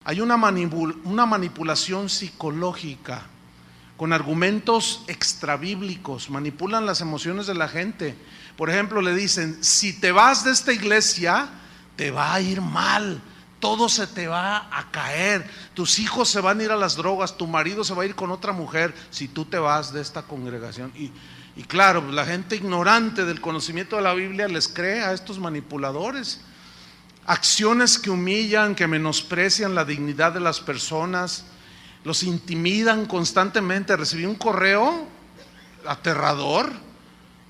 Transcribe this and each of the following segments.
Hay una manipulación psicológica con argumentos extrabíblicos, manipulan las emociones de la gente. Por ejemplo, le dicen: si te vas de esta iglesia, te va a ir mal, todo se te va a caer, tus hijos se van a ir a las drogas, tu marido se va a ir con otra mujer si tú te vas de esta congregación. Y claro, la gente ignorante del conocimiento de la Biblia les cree a estos manipuladores. Acciones que humillan, que menosprecian la dignidad de las personas, los intimidan constantemente. Recibí un correo aterrador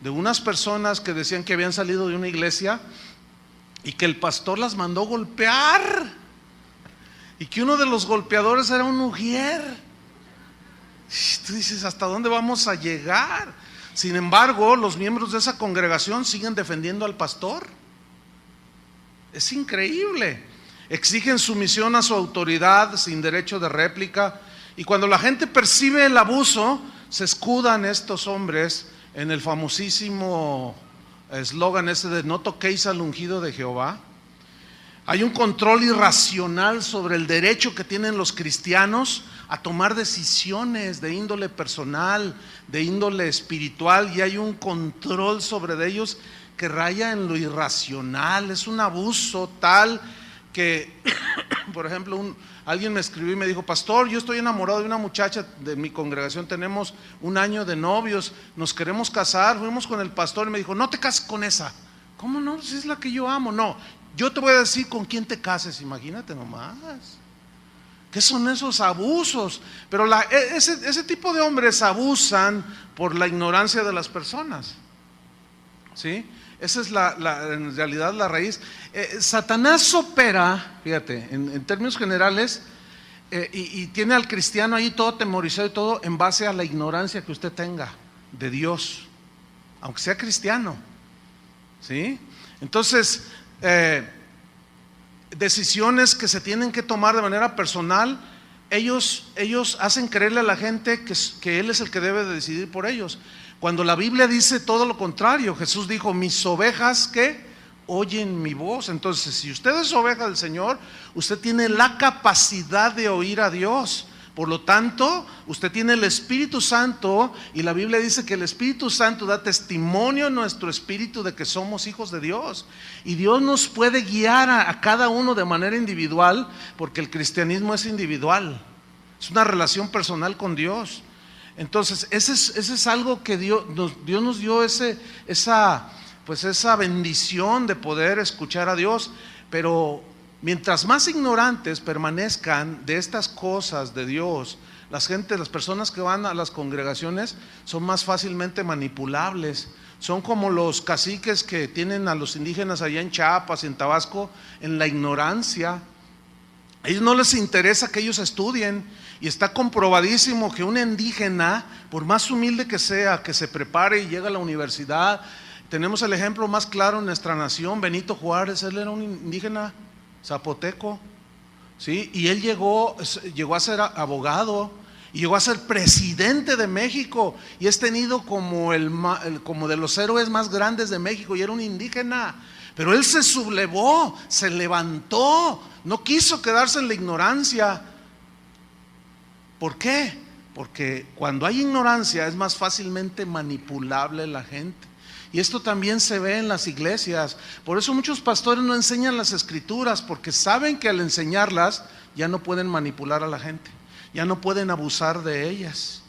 de unas personas que decían que habían salido de una iglesia y que el pastor las mandó golpear, y que uno de los golpeadores era un ujier. Y tú dices: ¿hasta dónde vamos a llegar? Sin embargo, los miembros de esa congregación siguen defendiendo al pastor. Es increíble. Exigen sumisión a su autoridad sin derecho de réplica, y cuando la gente percibe el abuso, se escudan estos hombres en el famosísimo eslogan ese de: no toquéis al ungido de Jehová. Hay un control irracional sobre el derecho que tienen los cristianos a tomar decisiones de índole personal, de índole espiritual, y hay un control sobre ellos que raya en lo irracional. Es un abuso tal que, por ejemplo, alguien me escribió y me dijo: pastor, yo estoy enamorado de una muchacha de mi congregación, tenemos 1 año de novios, nos queremos casar. Fuimos con el pastor y me dijo: no te cases con esa. ¿Cómo no? Si es la que yo amo. No, yo te voy a decir con quién te cases. Imagínate nomás. ¿Qué son esos abusos? Pero ese tipo de hombres abusan por la ignorancia de las personas, ¿sí? Esa es en realidad la raíz. Satanás opera, fíjate, en términos generales, y tiene al cristiano ahí todo atemorizado y todo en base a la ignorancia que usted tenga de Dios, aunque sea cristiano, ¿sí? Entonces, decisiones que se tienen que tomar de manera personal, ellos hacen creerle a la gente que Él es el que debe de decidir por ellos, cuando la Biblia dice todo lo contrario. Jesús dijo: mis ovejas que oyen mi voz. Entonces, si usted es oveja del Señor, usted tiene la capacidad de oír a Dios. Por lo tanto, usted tiene el Espíritu Santo, y la Biblia dice que el Espíritu Santo da testimonio en nuestro espíritu de que somos hijos de Dios, y Dios nos puede guiar a cada uno de manera individual, porque el cristianismo es individual, es una relación personal con Dios. Entonces, ese es algo que Dios nos dio, esa bendición de poder escuchar a Dios. Pero mientras más ignorantes permanezcan de estas cosas de Dios, las personas que van a las congregaciones son más fácilmente manipulables. Son como los caciques que tienen a los indígenas allá en Chiapas y en Tabasco en la ignorancia. A ellos no les interesa que ellos estudien, y está comprobadísimo que un indígena, por más humilde que sea, que se prepare y llegue a la universidad. Tenemos el ejemplo más claro en nuestra nación: Benito Juárez. Él era un indígena zapoteco, ¿sí? Y él llegó a ser abogado, y llegó a ser presidente de México, y es tenido como de los héroes más grandes de México, y era un indígena. Pero él se sublevó, se levantó, no quiso quedarse en la ignorancia. ¿Por qué? Porque cuando hay ignorancia es más fácilmente manipulable la gente. Y esto también se ve en las iglesias. Por eso muchos pastores no enseñan las escrituras, porque saben que al enseñarlas ya no pueden manipular a la gente, ya no pueden abusar de ellas.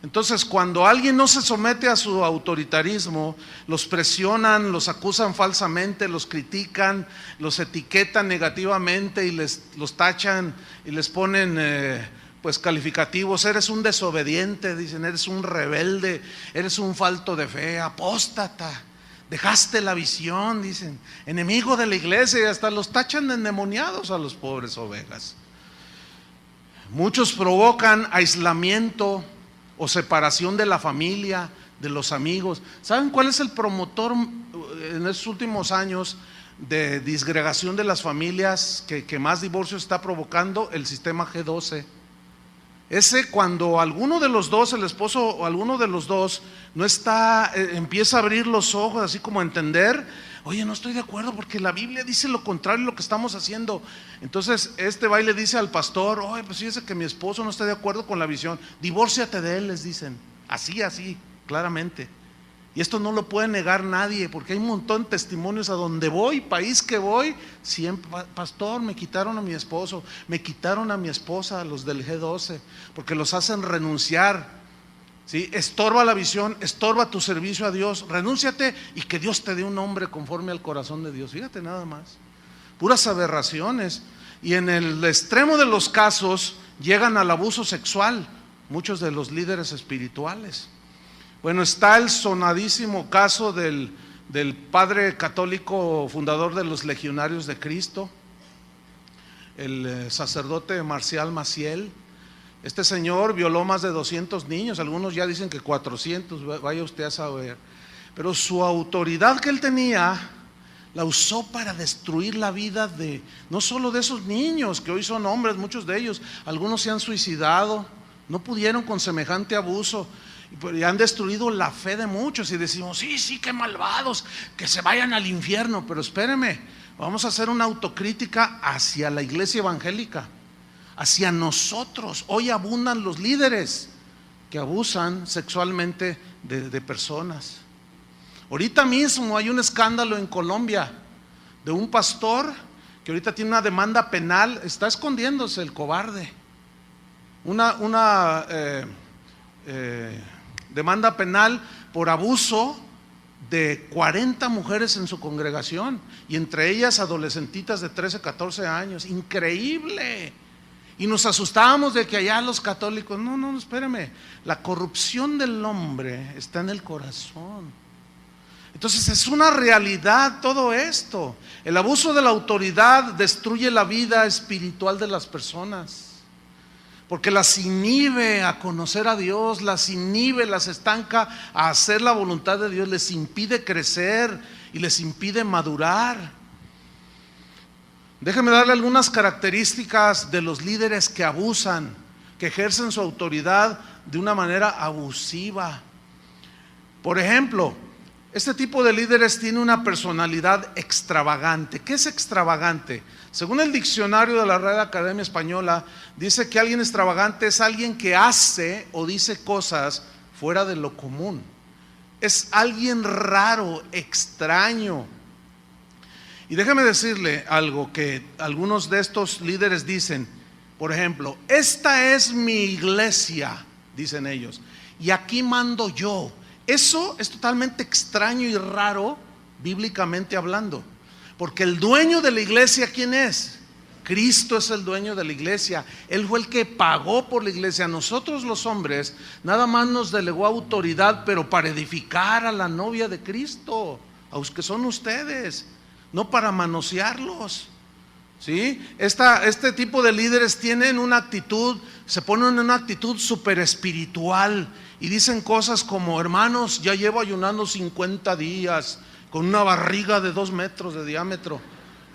Entonces, cuando alguien no se somete a su autoritarismo, los presionan, los acusan falsamente, los critican, los etiquetan negativamente y los tachan y les ponen calificativos: eres un desobediente, dicen, eres un rebelde, eres un falto de fe, apóstata, dejaste la visión, dicen, enemigo de la iglesia, y hasta los tachan de endemoniados a los pobres ovejas. Muchos provocan aislamiento o separación de la familia, de los amigos. ¿Saben cuál es el promotor en estos últimos años de disgregación de las familias que más divorcios está provocando? El sistema G12. Cuando alguno de los dos, el esposo o alguno de los dos, no está, empieza a abrir los ojos, así como a entender, Oye, no estoy de acuerdo porque la Biblia dice lo contrario de lo que estamos haciendo. Entonces este va y le dice al pastor: oye, pues fíjese que mi esposo no está de acuerdo con la visión, divórciate de él, les dicen. Así, claramente. Y esto no lo puede negar nadie, porque hay un montón de testimonios a donde voy, país que voy, siempre: pastor, me quitaron a mi esposo, me quitaron a mi esposa, los del G12, porque los hacen renunciar. ¿Sí? Estorba la visión, estorba tu servicio a Dios. Renúnciate y que Dios te dé un hombre conforme al corazón de Dios. Fíjate nada más, puras aberraciones. Y en el extremo de los casos llegan al abuso sexual muchos de los líderes espirituales. Bueno, está el sonadísimo caso del padre católico fundador de los Legionarios de Cristo, el sacerdote Marcial Maciel. Este señor violó más de 200 niños, algunos ya dicen que 400, vaya usted a saber. Pero su autoridad que él tenía la usó para destruir la vida de, no solo de esos niños, que hoy son hombres, muchos de ellos, algunos se han suicidado, no pudieron con semejante abuso, y han destruido la fe de muchos. Y decimos: sí, qué malvados, que se vayan al infierno. Pero espéreme, vamos a hacer una autocrítica hacia la iglesia evangélica, hacia nosotros. Hoy abundan los líderes que abusan sexualmente de personas. Ahorita mismo hay un escándalo en Colombia de un pastor que ahorita tiene una demanda penal, está escondiéndose el cobarde. Una demanda penal por abuso de 40 mujeres en su congregación, y entre ellas adolescentitas de 13, 14 años. Increíble. Y nos asustábamos de que allá los católicos, no, espéreme, la corrupción del hombre está en el corazón. Entonces es una realidad todo esto. El abuso de la autoridad destruye la vida espiritual de las personas, porque las inhibe a conocer a Dios, las inhibe, las estanca a hacer la voluntad de Dios, les impide crecer y les impide madurar. Déjeme darle algunas características de los líderes que abusan, que ejercen su autoridad de una manera abusiva. Por ejemplo, este tipo de líderes tiene una personalidad extravagante. ¿Qué es extravagante? Según el diccionario de la Real Academia Española, dice que alguien extravagante es alguien que hace o dice cosas fuera de lo común. Es alguien raro, extraño. Y déjeme decirle algo que algunos de estos líderes dicen. Por ejemplo: esta es mi iglesia, dicen ellos, y aquí mando yo. Eso es totalmente extraño y raro, bíblicamente hablando, porque el dueño de la iglesia, ¿quién es? Cristo es el dueño de la iglesia. Él fue el que pagó por la iglesia. Nosotros los hombres nada más nos delegó autoridad, pero para edificar a la novia de Cristo, a los que son ustedes, no para manosearlos. ¿Sí? Este tipo de líderes tienen una actitud, se ponen en una actitud súper espiritual y dicen cosas como: hermanos, ya llevo ayunando 50 días con una barriga de 2 metros de diámetro,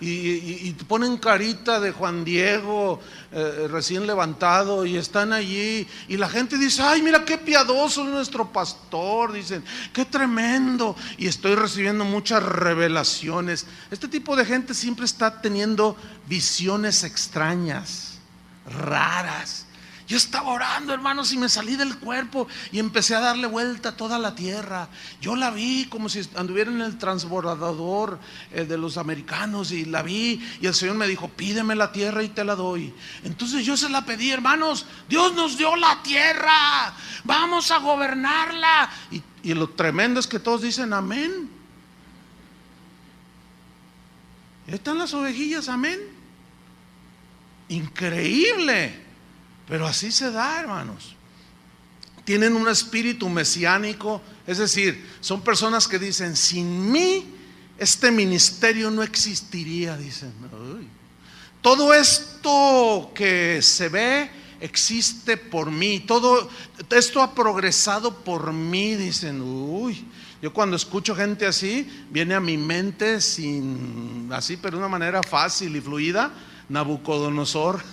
y ponen carita de Juan Diego recién levantado, y están allí, y la gente dice: ay, mira qué piadoso es nuestro pastor, dicen, qué tremendo, y estoy recibiendo muchas revelaciones. Este tipo de gente siempre está teniendo visiones extrañas, raras. Yo estaba orando, hermanos, y me salí del cuerpo y empecé a darle vuelta a toda la tierra. Yo la vi como si anduviera en el transbordador de los americanos, y la vi, y el Señor me dijo: pídeme la tierra y te la doy. Entonces yo se la pedí. Hermanos, Dios nos dio la tierra, vamos a gobernarla. Y lo tremendo es que todos dicen amén. Ahí están las ovejillas, amén. Increíble. Pero así se da, hermanos. Tienen un espíritu mesiánico, es decir, son personas que dicen: sin mí este ministerio no existiría, dicen. Uy. Todo esto que se ve existe por mí, todo esto ha progresado por mí, dicen. Uy, yo cuando escucho gente así, viene a mi mente así, pero de una manera fácil y fluida, Nabucodonosor,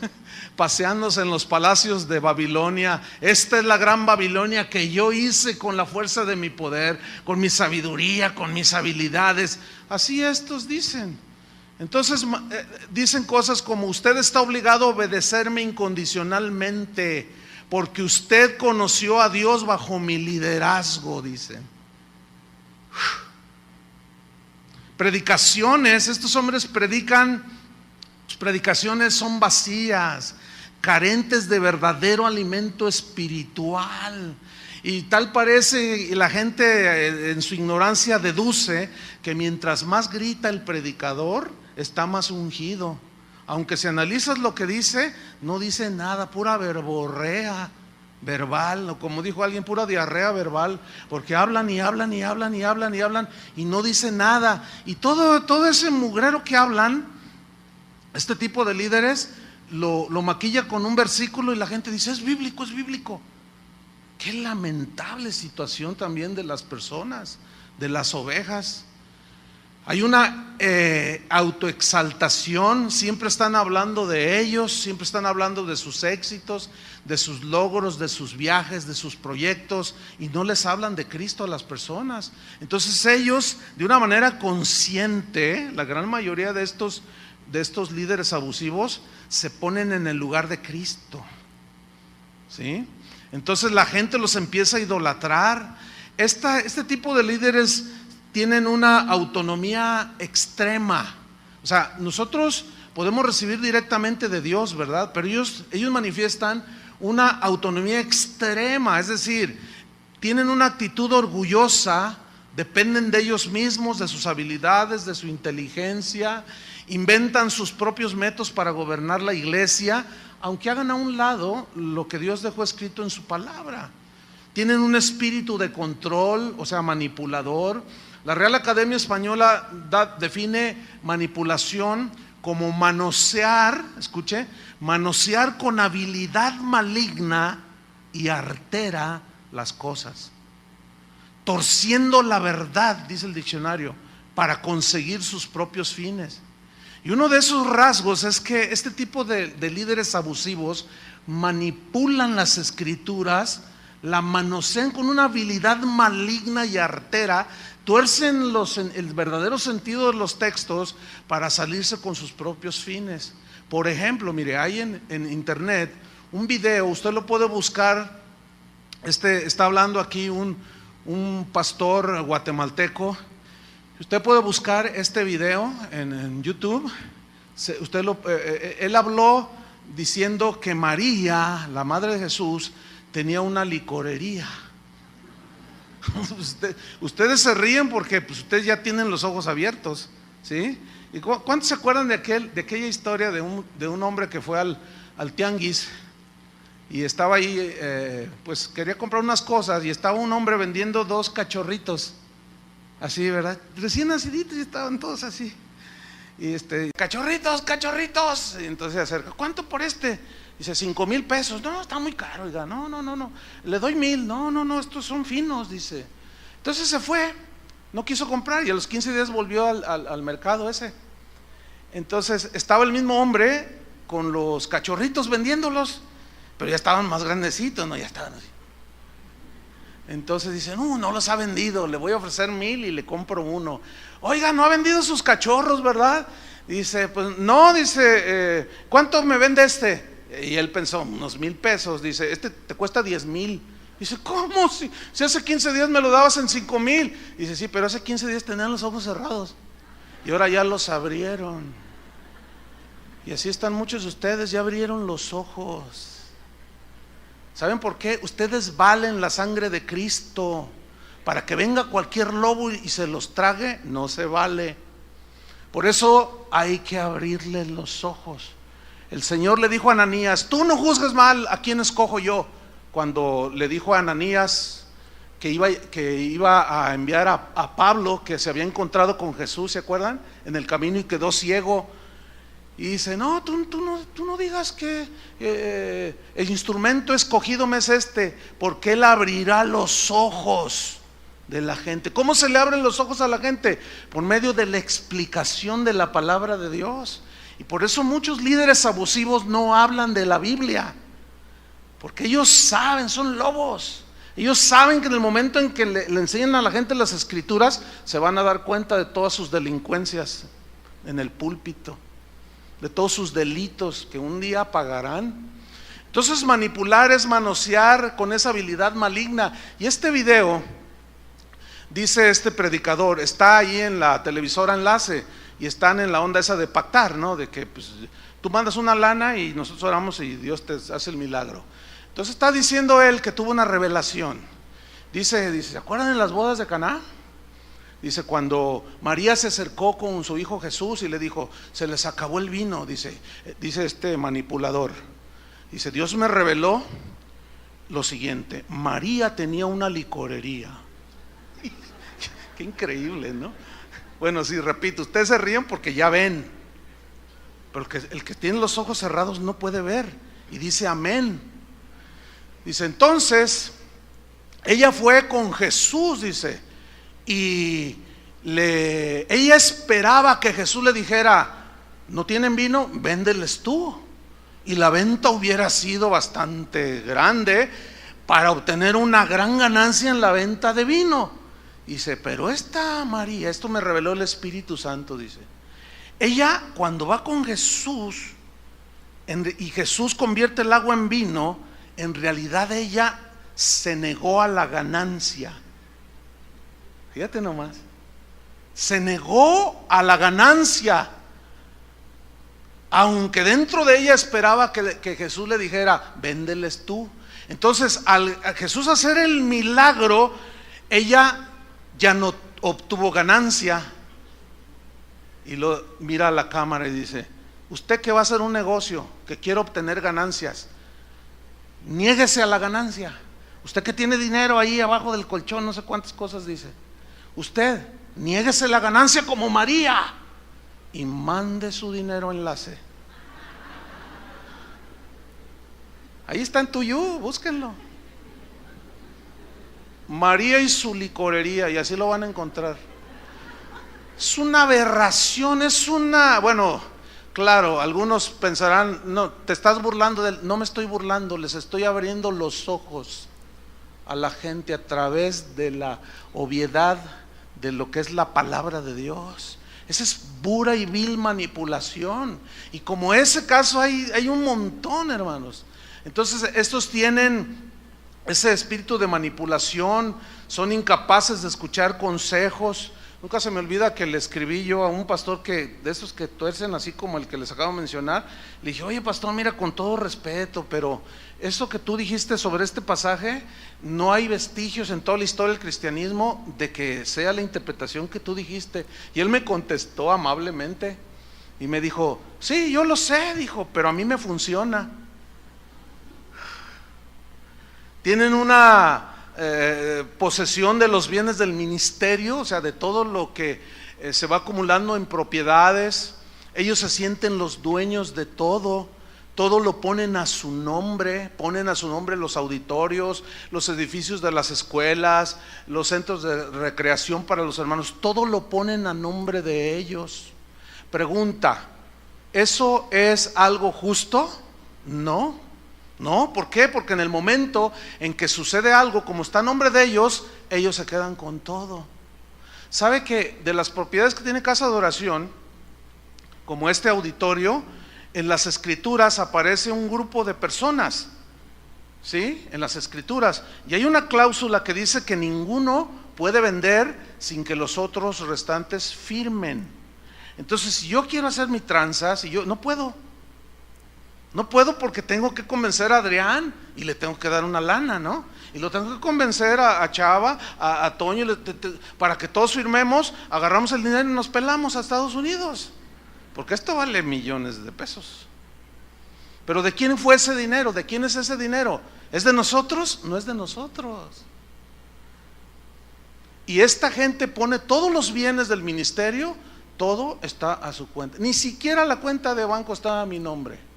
paseándose en los palacios de Babilonia. Esta es la gran Babilonia que yo hice con la fuerza de mi poder, con mi sabiduría, con mis habilidades. Así estos dicen. Entonces dicen cosas como: usted está obligado a obedecerme incondicionalmente porque usted conoció a Dios bajo mi liderazgo, dicen. Predicaciones, estos hombres predican, sus predicaciones son vacías, carentes de verdadero alimento espiritual. Y tal parece, y la gente en su ignorancia deduce que mientras más grita el predicador, está más ungido. Aunque si analizas lo que dice, no dice nada, pura verborrea verbal, o como dijo alguien, pura diarrea verbal, porque hablan y hablan y hablan y hablan y hablan y no dicen nada. Y todo ese mugrero que hablan, este tipo de líderes lo maquilla con un versículo y la gente dice: es bíblico, es bíblico. Qué lamentable situación también de las personas, de las ovejas. Hay una autoexaltación, siempre están hablando de ellos, siempre están hablando de sus éxitos, de sus logros, de sus viajes, de sus proyectos, y no les hablan de Cristo a las personas. Entonces ellos, de una manera consciente, la gran mayoría de estos líderes abusivos se ponen en el lugar de Cristo, ¿sí? Entonces la gente los empieza a idolatrar. Este tipo de líderes tienen una autonomía extrema. O sea, nosotros podemos recibir directamente de Dios, ¿verdad? Pero ellos manifiestan una autonomía extrema, es decir, tienen una actitud orgullosa, dependen de ellos mismos, de sus habilidades, de su inteligencia, inventan sus propios métodos para gobernar la iglesia, aunque hagan a un lado lo que Dios dejó escrito en su palabra. Tienen un espíritu de control, o sea, manipulador. La Real Academia Española define manipulación como manosear, escuche, manosear con habilidad maligna y artera las cosas, torciendo la verdad, dice el diccionario, para conseguir sus propios fines. Y uno de esos rasgos es que este tipo de líderes abusivos manipulan las escrituras, la manosean con una habilidad maligna y artera, tuercen el verdadero sentido de los textos para salirse con sus propios fines. Por ejemplo, mire, hay en internet un video, usted lo puede buscar. Está hablando aquí un pastor guatemalteco. Usted puede buscar este video en YouTube. Él habló diciendo que María, la madre de Jesús, tenía una licorería. Ustedes se ríen porque pues, ustedes ya tienen los ojos abiertos, ¿sí? ¿Y cuántos se acuerdan de aquella historia de un hombre que fue al tianguis y estaba ahí, pues quería comprar unas cosas y estaba un hombre vendiendo 2 cachorritos, así, ¿verdad? Recién naciditos, y estaban todos así. Y cachorritos. Y entonces se acerca: ¿cuánto por este? Dice: 5,000 pesos. No, está muy caro, oiga. No, le doy 1,000. No, estos son finos, dice. Entonces se fue, no quiso comprar, y a los 15 días volvió al mercado ese. Entonces estaba el mismo hombre con los cachorritos vendiéndolos, pero ya estaban más grandecitos, ¿no? Ya estaban así. Entonces dice: no los ha vendido, le voy a ofrecer 1,000 y le compro uno. Oiga, no ha vendido sus cachorros, ¿verdad? Dice: pues no, dice, ¿cuánto me vende este? Y él pensó: unos 1,000 pesos. Dice: este te cuesta 10,000. Dice: ¿cómo? Si hace 15 días me lo dabas en 5,000. Dice: sí, pero hace 15 días tenían los ojos cerrados y ahora ya los abrieron. Y así están muchos de ustedes, ya abrieron los ojos. ¿Saben por qué? Ustedes valen la sangre de Cristo. Para que venga cualquier lobo y se los trague, no se vale. Por eso hay que abrirle los ojos. El Señor le dijo a Ananías: tú no juzgues mal, ¿a quién escojo yo? Cuando le dijo a Ananías que iba a enviar a Pablo, que se había encontrado con Jesús, ¿se acuerdan? En el camino y quedó ciego. Y dice: no, tú no digas que el instrumento escogido me es porque Él abrirá los ojos de la gente. ¿Cómo se le abren los ojos a la gente? Por medio de la explicación de la palabra de Dios. Y por eso muchos líderes abusivos no hablan de la Biblia, porque ellos saben, son lobos. Ellos saben que en el momento en que le enseñan a la gente las escrituras, se van a dar cuenta de todas sus delincuencias en el púlpito, de todos sus delitos que un día pagarán. Entonces manipular es manosear con esa habilidad maligna. Y este video, dice este predicador, está ahí en la televisora Enlace, y están en la onda esa de pactar, ¿no? De que pues, tú mandas una lana y nosotros oramos y Dios te hace el milagro. Entonces está diciendo él que tuvo una revelación. Dice, ¿se acuerdan de las bodas de Caná? Dice, cuando María se acercó con su hijo Jesús y le dijo, se les acabó el vino, dice este manipulador. Dice, Dios me reveló lo siguiente: María tenía una licorería. Qué increíble, ¿no? Bueno, sí, repito, ustedes se ríen porque ya ven, pero el que tiene los ojos cerrados no puede ver. Y dice amén. Dice, entonces ella fue con Jesús, dice, y ella esperaba que Jesús le dijera, ¿no tienen vino? Véndeles tú. Y la venta hubiera sido bastante grande para obtener una gran ganancia en la venta de vino. Dice, pero esta María, esto me reveló el Espíritu Santo, dice, ella cuando va con Jesús y Jesús convierte el agua en vino, en realidad ella se negó a la ganancia. Fíjate nomás, se negó a la ganancia, aunque dentro de ella esperaba que Jesús le dijera, véndeles tú. Entonces a Jesús hacer el milagro, ella ya no obtuvo ganancia. Y lo mira a la cámara y dice, usted que va a hacer un negocio, que quiere obtener ganancias, niéguese a la ganancia. Usted que tiene dinero ahí abajo del colchón, no sé cuántas cosas dice, usted niéguese la ganancia como María y mande su dinero a Enlace. Ahí está en Tuyú, búsquenlo. María y su licorería, y así lo van a encontrar. Es una aberración, bueno, claro, algunos pensarán, no, te estás burlando de él. No me estoy burlando, les estoy abriendo los ojos a la gente a través de la obviedad de lo que es la palabra de Dios. Esa es pura y vil manipulación. Y como ese caso hay un montón, hermanos. Entonces estos tienen ese espíritu de manipulación, son incapaces de escuchar consejos. Nunca se me olvida que le escribí yo a un pastor de esos que tuercen así como el que les acabo de mencionar. Le dije, oye pastor, mira, con todo respeto, pero eso que tú dijiste sobre este pasaje, no hay vestigios en toda la historia del cristianismo de que sea la interpretación que tú dijiste. Y él me contestó amablemente y me dijo, sí, yo lo sé, dijo, pero a mí me funciona. Tienen una posesión de los bienes del ministerio, o sea, de todo lo que se va acumulando en propiedades. Ellos se sienten los dueños de todo, todo lo ponen a su nombre, los auditorios, los edificios de las escuelas, los centros de recreación para los hermanos, todo lo ponen a nombre de ellos. Pregunta, ¿eso es algo justo? No. No, ¿por qué? Porque en el momento en que sucede algo, como está a nombre de ellos, ellos se quedan con todo. ¿Sabe que de las propiedades que tiene casa de oración, como este auditorio, en las escrituras aparece un grupo de personas? ¿Sí? En las escrituras. Y hay una cláusula que dice que ninguno puede vender sin que los otros restantes firmen. Entonces, si yo quiero hacer mi tranza, no puedo. No puedo porque tengo que convencer a Adrián y le tengo que dar una lana, ¿no? Y lo tengo que convencer a Chava, a Toño, para que todos firmemos, agarramos el dinero y nos pelamos a Estados Unidos. Porque esto vale millones de pesos. Pero ¿de quién fue ese dinero? ¿De quién es ese dinero? ¿Es de nosotros? No es de nosotros. Y esta gente pone todos los bienes del ministerio, todo está a su cuenta. Ni siquiera la cuenta de banco está a mi nombre.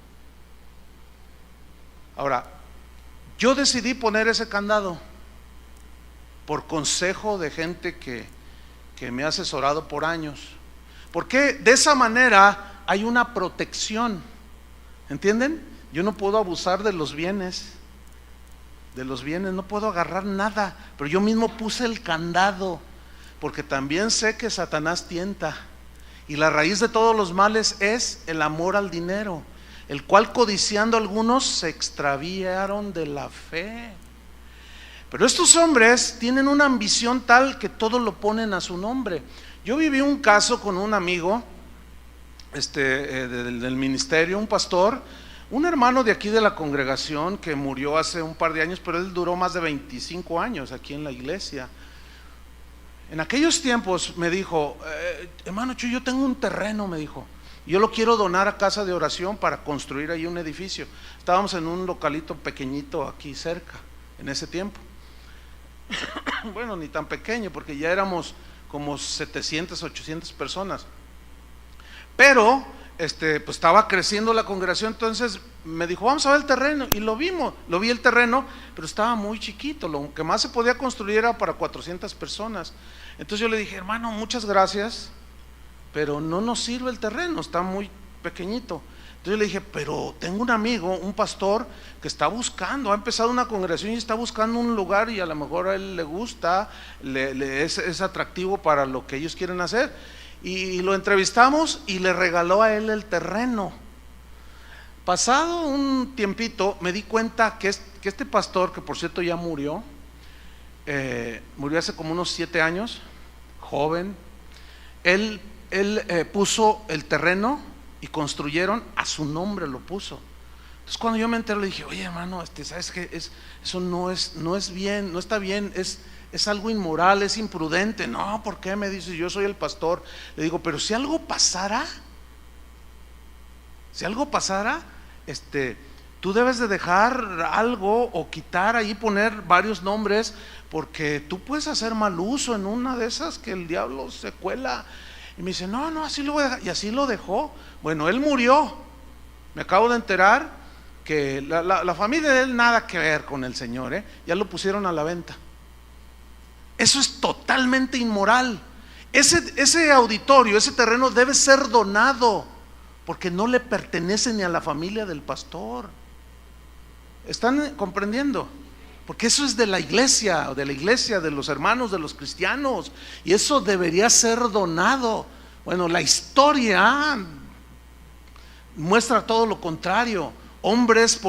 Ahora, yo decidí poner ese candado por consejo de gente que me ha asesorado por años, porque de esa manera hay una protección, ¿entienden? Yo no puedo abusar de los bienes, no puedo agarrar nada, pero yo mismo puse el candado, porque también sé que Satanás tienta, y la raíz de todos los males es el amor al dinero, el cual codiciando algunos se extraviaron de la fe. Pero estos hombres tienen una ambición tal que todo lo ponen a su nombre. Yo viví un caso con un amigo del ministerio, un pastor, un hermano de aquí de la congregación que murió hace un par de años, pero él duró más de 25 años aquí en la iglesia. En aquellos tiempos me dijo, hermano Chuy, yo tengo un terreno, me dijo, yo lo quiero donar a casa de oración para construir ahí un edificio. Estábamos en un localito pequeñito aquí cerca, en ese tiempo. Bueno, ni tan pequeño, porque ya éramos como 700, 800 personas. Pero pues estaba creciendo la congregación, entonces me dijo, vamos a ver el terreno, y lo vi el terreno, pero estaba muy chiquito, lo que más se podía construir era para 400 personas. Entonces yo le dije, hermano, muchas gracias, pero no nos sirve el terreno, está muy pequeñito. Entonces le dije, pero tengo un amigo, un pastor que está buscando, ha empezado una congregación y está buscando un lugar, y a lo mejor a él le gusta, es atractivo para lo que ellos quieren hacer. Y lo entrevistamos y le regaló a él el terreno. Pasado un tiempito me di cuenta que este pastor, que por cierto ya murió hace como unos 7 años, joven, él puso el terreno y construyeron a su nombre, lo puso. Entonces cuando yo me enteré le dije, oye hermano, ¿sabes qué? Eso no es bien, no está bien, es algo inmoral, es imprudente. No, ¿por qué? Me dice, yo soy el pastor. Le digo, pero si algo pasara, tú debes de dejar algo o quitar ahí, poner varios nombres, porque tú puedes hacer mal uso en una de esas que el diablo se cuela. Y me dice, no, así lo voy a dejar. Y así lo dejó. Bueno, él murió. Me acabo de enterar que la familia de él nada que ver con el Señor, ya lo pusieron a la venta. Eso es totalmente inmoral. Ese auditorio, ese terreno debe ser donado, porque no le pertenece ni a la familia del pastor. ¿Están comprendiendo? Porque eso es de la iglesia, de los hermanos, de los cristianos, y eso debería ser donado. Bueno, la historia muestra todo lo contrario. Hombres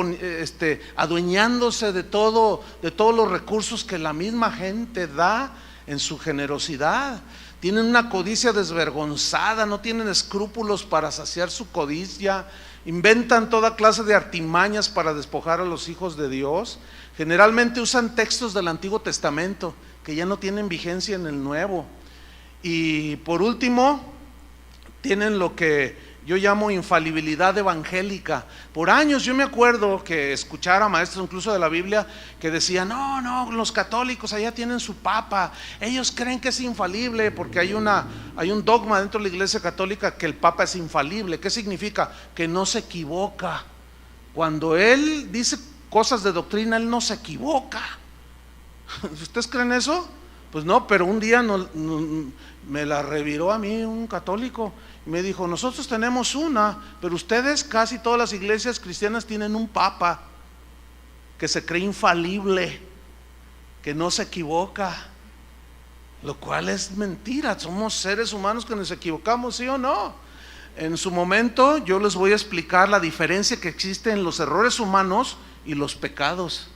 adueñándose de todos los recursos que la misma gente da en su generosidad. Tienen una codicia desvergonzada, no tienen escrúpulos para saciar su codicia, inventan toda clase de artimañas para despojar a los hijos de Dios. Generalmente usan textos del Antiguo Testamento que ya no tienen vigencia en el Nuevo. Y por último, tienen lo que yo llamo infalibilidad evangélica. Por años yo me acuerdo que escuchar a maestros incluso de la Biblia que decían, no, los católicos allá tienen su papa, ellos creen que es infalible, porque hay un dogma dentro de la iglesia católica que el papa es infalible. ¿Qué significa? Que no se equivoca. Cuando él dice cosas de doctrina, él no se equivoca. ¿Ustedes creen eso? Pues no, pero un día me la reviró a mí un católico y me dijo, nosotros tenemos una, pero ustedes, casi todas las iglesias cristianas tienen un papa que se cree infalible, que no se equivoca, lo cual es mentira. Somos seres humanos que nos equivocamos, ¿sí o no? En su momento yo les voy a explicar la diferencia que existe en los errores humanos y los pecados,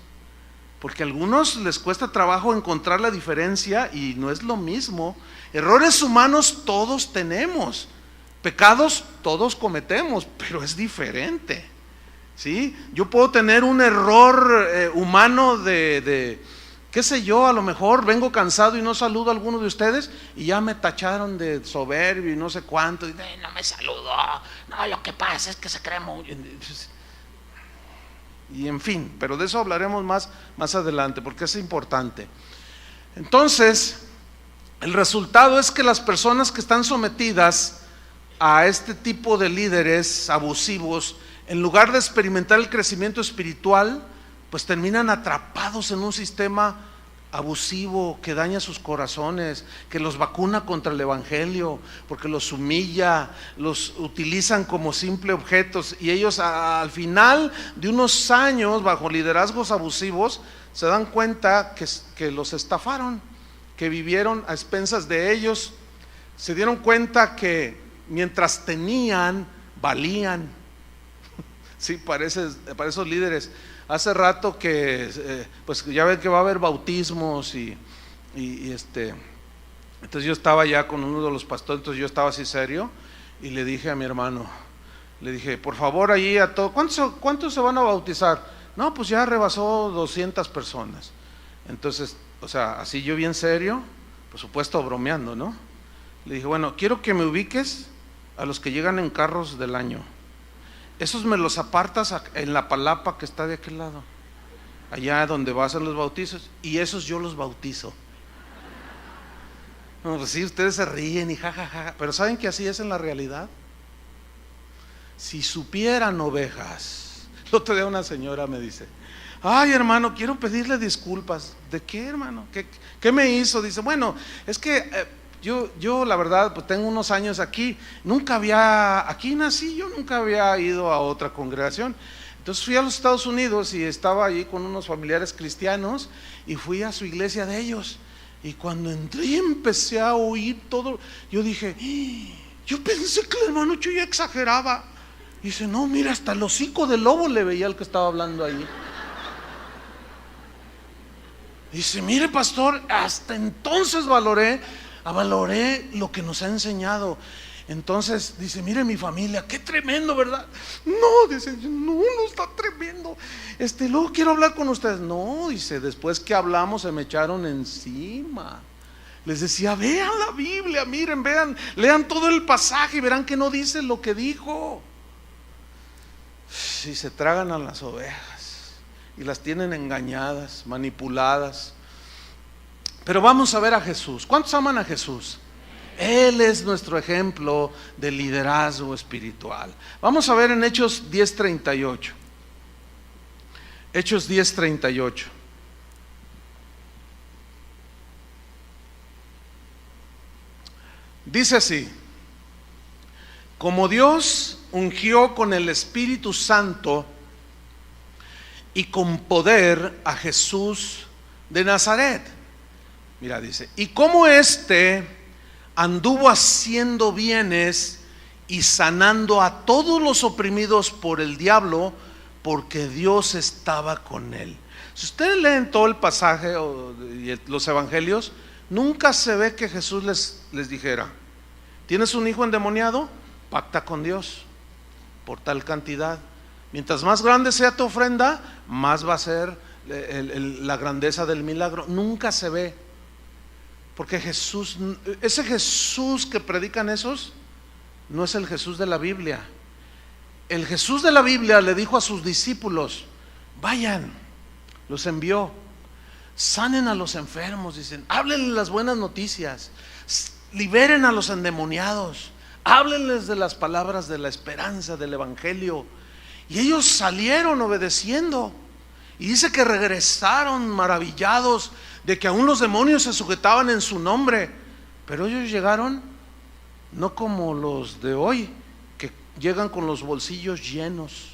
porque a algunos les cuesta trabajo encontrar la diferencia y no es lo mismo. Errores humanos todos tenemos, pecados todos cometemos, pero es diferente, ¿sí? Yo puedo tener un error humano de qué sé yo, a lo mejor vengo cansado y no saludo a alguno de ustedes y ya me tacharon de soberbio y no sé cuánto, y no me saludó, no, lo que pasa es que se cree muy... Y en fin, pero de eso hablaremos más adelante, porque es importante. Entonces, el resultado es que las personas que están sometidas a este tipo de líderes abusivos, en lugar de experimentar el crecimiento espiritual, pues terminan atrapados en un sistema abusivo que daña sus corazones, que los vacuna contra el evangelio, porque los humilla, los utilizan como simple objetos, y ellos al final de unos años bajo liderazgos abusivos se dan cuenta que los estafaron, que vivieron a expensas de ellos. Se dieron cuenta que mientras tenían, valían. Sí, para esos líderes. Hace rato que, pues ya ven que va a haber bautismos y entonces yo estaba ya con uno de los pastores, entonces yo estaba así serio y le dije a mi hermano, le dije, por favor, allí a todos, ¿cuántos se van a bautizar? No, pues ya rebasó 200 personas. Entonces, o sea, así yo bien serio, por supuesto bromeando, ¿no? Le dije, bueno, quiero que me ubiques a los que llegan en carros del año. Esos me los apartas en la palapa que está de aquel lado, allá donde va a hacer los bautizos, y esos yo los bautizo. No, pues sí, ustedes se ríen y jajaja, pero ¿saben que así es en la realidad? Si supieran, ovejas. El otro día una señora me dice, ay hermano, quiero pedirle disculpas. ¿De qué, hermano? ¿Qué me hizo? Dice, bueno, es que yo la verdad, pues tengo unos años aquí, aquí nací, yo nunca había ido a otra congregación. Entonces fui a los Estados Unidos y estaba allí con unos familiares cristianos y fui a su iglesia de ellos. Y cuando entré y empecé a oír todo, yo dije, yo pensé que el hermano Chuy exageraba. Y dice, no, mira, hasta el hocico de lobo le veía al que estaba hablando ahí. Dice, mire pastor, hasta entonces valoré lo que nos ha enseñado. Entonces dice, mire mi familia, qué tremendo, ¿verdad? No, dice, no está tremendo. Luego quiero hablar con ustedes. No, dice, después que hablamos se me echaron encima. Les decía, vean la Biblia, miren, vean, lean todo el pasaje y verán que no dice lo que dijo. Y se tragan a las ovejas y las tienen engañadas, manipuladas. Pero vamos a ver a Jesús. ¿Cuántos aman a Jesús? Él es nuestro ejemplo de liderazgo espiritual. Vamos a ver en Hechos 10:38. Hechos 10:38. Dice así: como Dios ungió con el Espíritu Santo y con poder a Jesús de Nazaret. Mira, dice, y como anduvo haciendo bienes y sanando a todos los oprimidos por el diablo, porque Dios estaba con él. Si ustedes leen todo el pasaje y los evangelios, nunca se ve que Jesús les dijera, ¿tienes un hijo endemoniado? Pacta con Dios por tal cantidad. Mientras más grande sea tu ofrenda, más va a ser la grandeza del milagro. Nunca se ve. Porque ese Jesús que predican esos, no es el Jesús de la Biblia. El Jesús de la Biblia le dijo a sus discípulos, vayan, los envió, sanen a los enfermos, dicen, háblenles las buenas noticias, liberen a los endemoniados, háblenles de las palabras de la esperanza, del evangelio. Y ellos salieron obedeciendo. Y dice que regresaron maravillados de que aún los demonios se sujetaban en su nombre. Pero ellos llegaron no como los de hoy, que llegan con los bolsillos llenos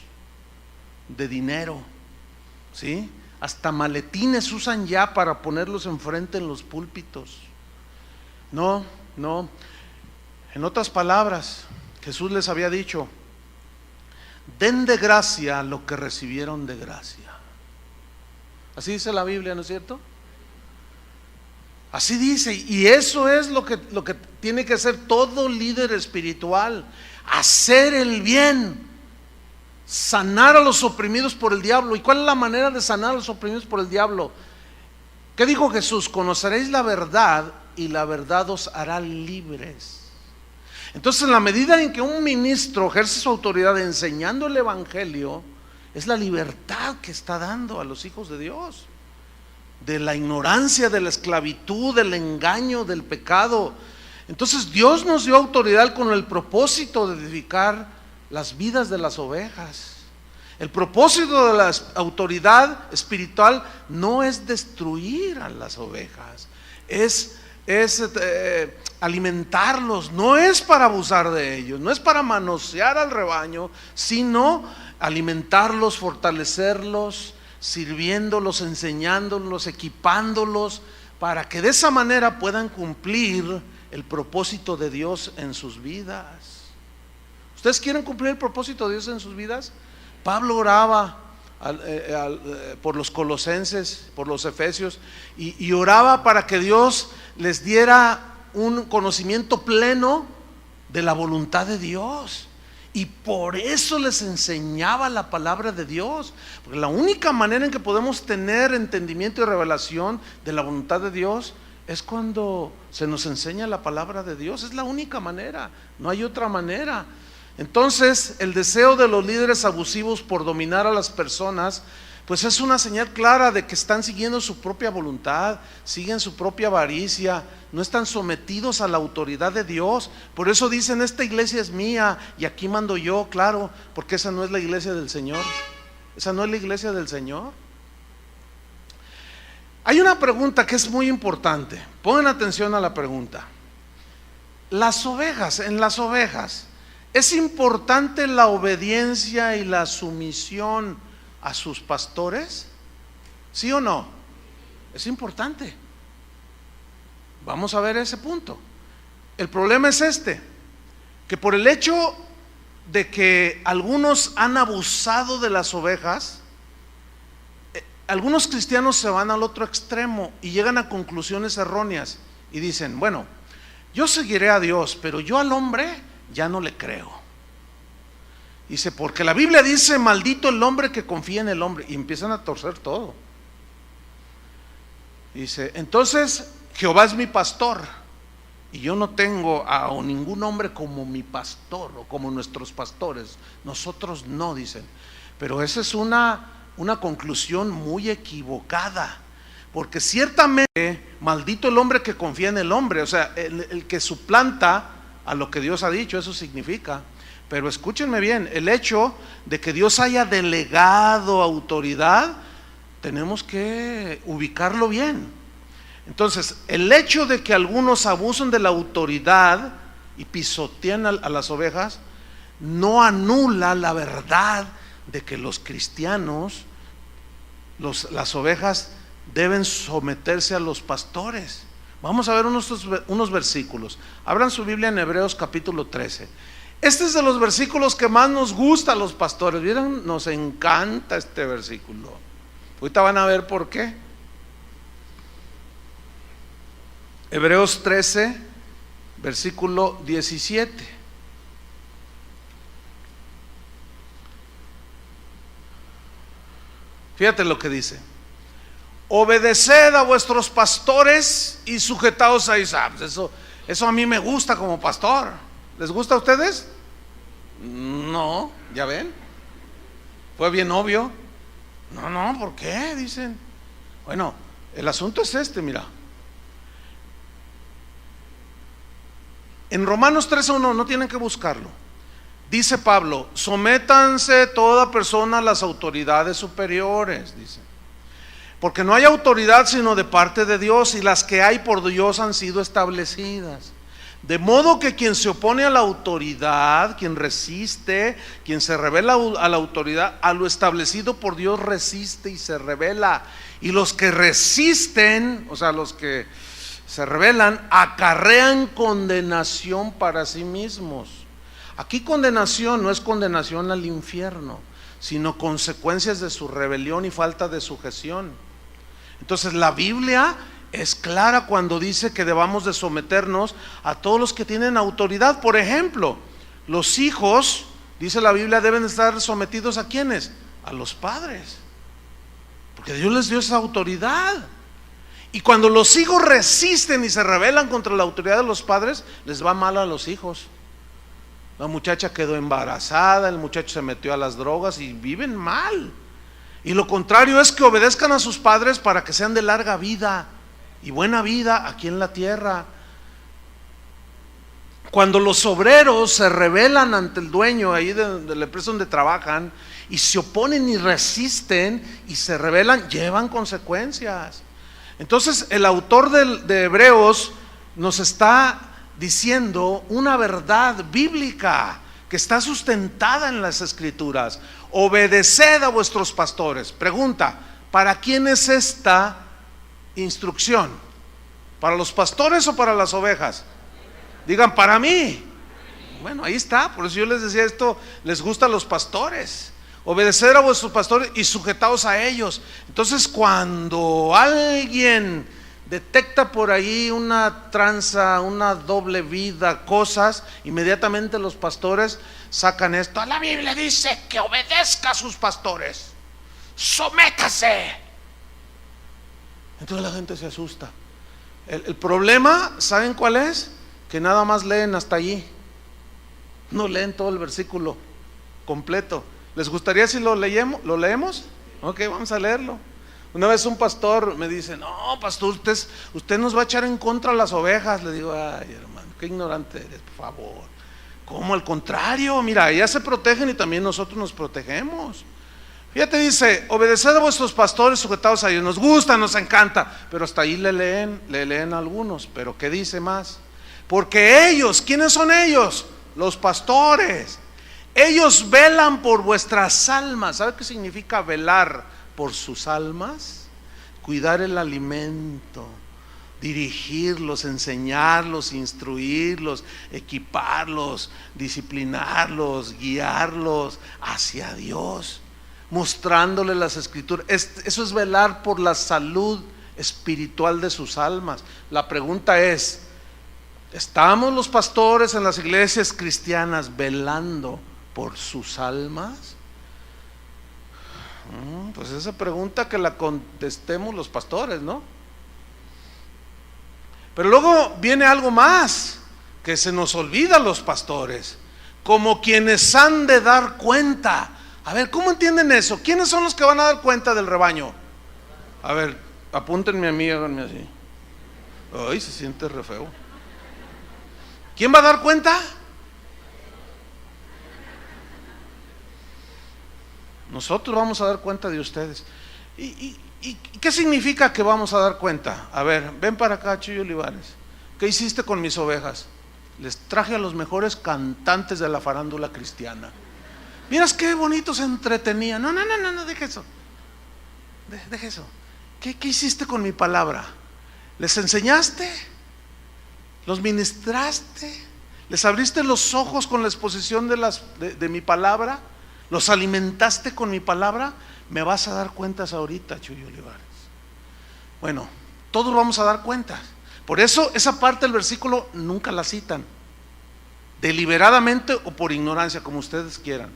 de dinero, ¿sí? Hasta maletines usan ya para ponerlos enfrente en los púlpitos. No. En otras palabras, Jesús les había dicho, den de gracia lo que recibieron de gracia. Así dice la Biblia, ¿no es cierto? Así dice, y eso es lo que tiene que hacer todo líder espiritual: hacer el bien, sanar a los oprimidos por el diablo. ¿Y cuál es la manera de sanar a los oprimidos por el diablo? ¿Qué dijo Jesús? Conoceréis la verdad y la verdad os hará libres. Entonces, en la medida en que un ministro ejerce su autoridad enseñando el evangelio, es la libertad que está dando a los hijos de Dios de la ignorancia, de la esclavitud, del engaño, del pecado. Entonces Dios nos dio autoridad con el propósito de edificar las vidas de las ovejas. El propósito de la autoridad espiritual no es destruir a las ovejas, es alimentarlos, no es para abusar de ellos, no es para manosear al rebaño, sino alimentarlos, fortalecerlos, sirviéndolos, enseñándolos, equipándolos, para que de esa manera puedan cumplir el propósito de Dios en sus vidas. ¿Ustedes quieren cumplir el propósito de Dios en sus vidas? Pablo oraba por los colosenses, por los efesios, y oraba para que Dios les diera un conocimiento pleno de la voluntad de Dios, y por eso les enseñaba la palabra de Dios, porque la única manera en que podemos tener entendimiento y revelación de la voluntad de Dios es cuando se nos enseña la palabra de Dios. Es la única manera, no hay otra manera. Entonces, el deseo de los líderes abusivos por dominar a las personas, pues es una señal clara de que están siguiendo su propia voluntad, siguen su propia avaricia, no están sometidos a la autoridad de Dios. Por eso dicen: esta iglesia es mía y aquí mando yo. Claro, porque esa no es la iglesia del Señor. Esa no es la iglesia del Señor. Hay una pregunta que es muy importante. Pongan atención a la pregunta. Las ovejas, en las ovejas, ¿es importante la obediencia y la sumisión a sus pastores? ¿Sí o no? Es importante. Vamos a ver ese punto. El problema es que por el hecho de que algunos han abusado de las ovejas, algunos cristianos se van al otro extremo y llegan a conclusiones erróneas y dicen: bueno, yo seguiré a Dios, pero yo al hombre ya no le creo. Dice, porque la Biblia dice: maldito el hombre que confía en el hombre. Y empiezan a torcer todo. Dice, entonces Jehová es mi pastor y yo no tengo a ningún hombre como mi pastor o como nuestros pastores. Nosotros no, dicen. Pero esa es una conclusión muy equivocada, porque ciertamente maldito el hombre que confía en el hombre, o sea, el que suplanta a lo que Dios ha dicho, eso significa. Pero escúchenme bien, el hecho de que Dios haya delegado autoridad, tenemos que ubicarlo bien. Entonces, el hecho de que algunos abusen de la autoridad y pisotean a las ovejas, no anula la verdad de que los cristianos, las ovejas, deben someterse a los pastores. Vamos a ver unos versículos. Abran su Biblia en Hebreos capítulo 13. Este es de los versículos que más nos gusta a los pastores. ¿Vieron? Nos encanta este versículo. Ahorita van a ver por qué. Hebreos 13, versículo 17. Fíjate lo que dice: obedeced a vuestros pastores y sujetaos a ellos. Eso a mí me gusta como pastor. ¿Les gusta a ustedes? No, ¿ya ven? Fue bien obvio. No, ¿por qué? Dicen. Bueno, el asunto es mira. En Romanos 13:1, no tienen que buscarlo. Dice Pablo: sométanse toda persona a las autoridades superiores, dice. Porque no hay autoridad sino de parte de Dios, y las que hay por Dios han sido establecidas. De modo que quien se opone a la autoridad, quien resiste, quien se revela a la autoridad, a lo establecido por Dios resiste y se revela. Y los que resisten, o sea, los que se rebelan, acarrean condenación para sí mismos. Aquí condenación no es condenación al infierno, sino consecuencias de su rebelión y falta de sujeción. Entonces la Biblia es clara cuando dice que debamos de someternos a todos los que tienen autoridad. Por ejemplo, los hijos, dice la Biblia, deben estar sometidos ¿a quiénes? A los padres, porque Dios les dio esa autoridad. Y cuando los hijos resisten y se rebelan contra la autoridad de los padres, les va mal a los hijos. La muchacha quedó embarazada, el muchacho se metió a las drogas y viven mal. Y lo contrario es que obedezcan a sus padres para que sean de larga vida y buena vida aquí en la tierra. Cuando los obreros se rebelan ante el dueño ahí de la empresa donde trabajan y se oponen y resisten y se rebelan, llevan consecuencias. Entonces el autor de Hebreos nos está diciendo una verdad bíblica que está sustentada en las Escrituras. Obedeced a vuestros pastores. Pregunta, ¿para quién es esta instrucción? ¿Para los pastores o para las ovejas? Digan, para mí. Bueno, ahí está, por eso yo les decía esto, les gusta a los pastores. Obedecer a vuestros pastores y sujetaos a ellos. Entonces, cuando alguien detecta por ahí una tranza, una doble vida, cosas, inmediatamente los pastores sacan esto. La Biblia dice que obedezca a sus pastores, sométase. Entonces la gente se asusta. El problema, ¿saben cuál es? Que nada más leen hasta allí, no leen todo el versículo completo. ¿Les gustaría si lo leemos? Ok, vamos a leerlo. Una vez un pastor me dice, no, pastor, usted nos va a echar en contra a las ovejas. Le digo, ay, hermano, qué ignorante eres, por favor. ¿Cómo? Al contrario, mira, ellas se protegen y también nosotros nos protegemos. Fíjate, dice, obedeced a vuestros pastores, sujetados a ellos. Nos gusta, nos encanta, pero hasta ahí le leen algunos. Pero ¿qué dice más? Porque ellos, ¿quiénes son ellos? Los pastores. Ellos velan por vuestras almas. ¿Sabe qué significa velar por sus almas? Cuidar el alimento, dirigirlos, enseñarlos, instruirlos, equiparlos, disciplinarlos, guiarlos hacia Dios, mostrándoles las Escrituras. Eso es velar por la salud espiritual de sus almas. La pregunta es, ¿estamos los pastores en las iglesias cristianas velando por sus almas? Pues esa pregunta que la contestemos los pastores, ¿no? Pero luego viene algo más que se nos olvida a los pastores, como quienes han de dar cuenta. A ver, ¿cómo entienden eso? ¿Quiénes son los que van a dar cuenta del rebaño? A ver, apúntenme a mí, háganme así. Ay, se siente re feo. ¿Quién va a dar cuenta? Nosotros vamos a dar cuenta de ustedes. ¿Y qué significa que vamos a dar cuenta? A ver, ven para acá, Chuy Olivares. ¿Qué hiciste con mis ovejas? Les traje a los mejores cantantes de la farándula cristiana. Miras qué bonito se entretenían. No, deje eso. Deje eso. ¿Qué hiciste con mi palabra? ¿Les enseñaste? ¿Los ministraste? ¿Les abriste los ojos con la exposición de mi palabra? ¿Los alimentaste con mi palabra? Me vas a dar cuentas ahorita, Chuy Olivares. Bueno, todos vamos a dar cuentas. Por eso esa parte del versículo nunca la citan, deliberadamente o por ignorancia, como ustedes quieran.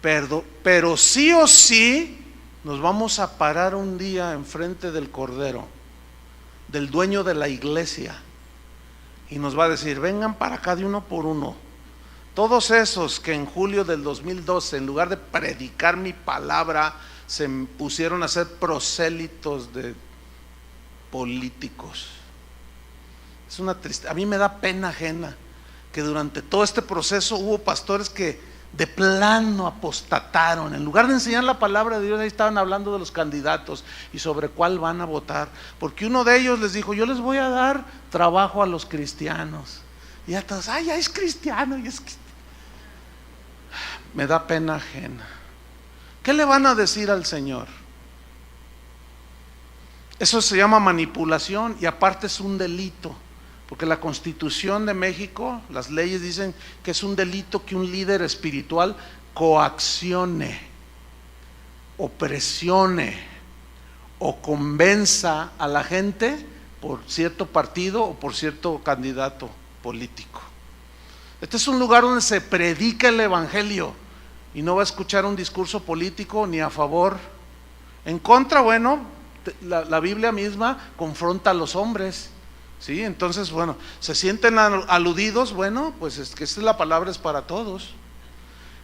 Pero sí o sí nos vamos a parar un día enfrente del Cordero, del dueño de la iglesia, y nos va a decir, vengan para acá de uno por uno. Todos esos que en julio del 2012, en lugar de predicar mi palabra, se pusieron a ser prosélitos de políticos. Es una tristeza. A mí me da pena ajena que durante todo este proceso hubo pastores que de plano apostataron. En lugar de enseñar la palabra de Dios, ahí estaban hablando de los candidatos y sobre cuál van a votar, porque uno de ellos les dijo, yo les voy a dar trabajo a los cristianos. Y ya todos, ay, ya es cristiano, me da pena ajena. ¿Qué le van a decir al Señor? Eso se llama manipulación y aparte es un delito, porque la Constitución de México, las leyes dicen que es un delito que un líder espiritual coaccione o presione o convenza a la gente por cierto partido o por cierto candidato político. Este es un lugar donde se predica el evangelio y no va a escuchar un discurso político ni a favor. En contra, bueno, la Biblia misma confronta a los hombres, ¿sí? Entonces, bueno, se sienten aludidos, bueno, pues es que esta es la palabra, es para todos.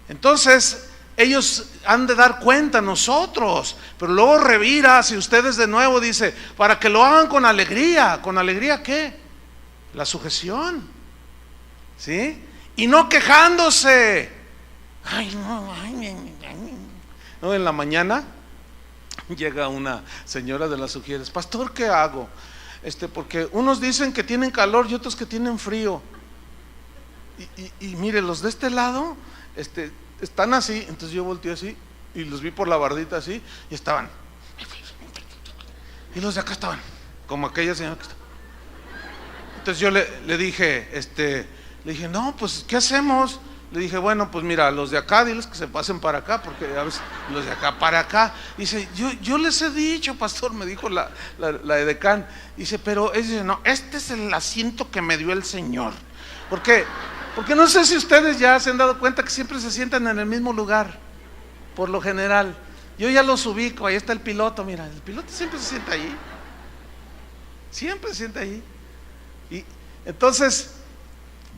Entonces, ellos han de dar cuenta a nosotros, pero luego revira, si ustedes de nuevo dice, para que lo hagan con alegría. ¿Con alegría qué? La sujeción, ¿sí? Y no quejándose. Ay, no, No, en la mañana llega una señora de las Ujieres: pastor, ¿qué hago? Porque unos dicen que tienen calor y otros que tienen frío. Y mire, los de este lado están así. Entonces yo volteé así y los vi por la bardita así y estaban. Y los de acá estaban como aquella señora que está. Entonces yo le dije, no, pues ¿qué hacemos? Le dije, bueno, pues mira, los de acá diles que se pasen para acá, porque a veces los de acá para acá. Dice, yo les he dicho, pastor, me dijo la edecán. Dice, pero dice, no, este es el asiento que me dio el Señor. Porque no sé si ustedes ya se han dado cuenta que siempre se sientan en el mismo lugar, por lo general. Yo ya los ubico, ahí está el piloto, mira, el piloto siempre se sienta ahí. Siempre se sienta ahí. Y entonces,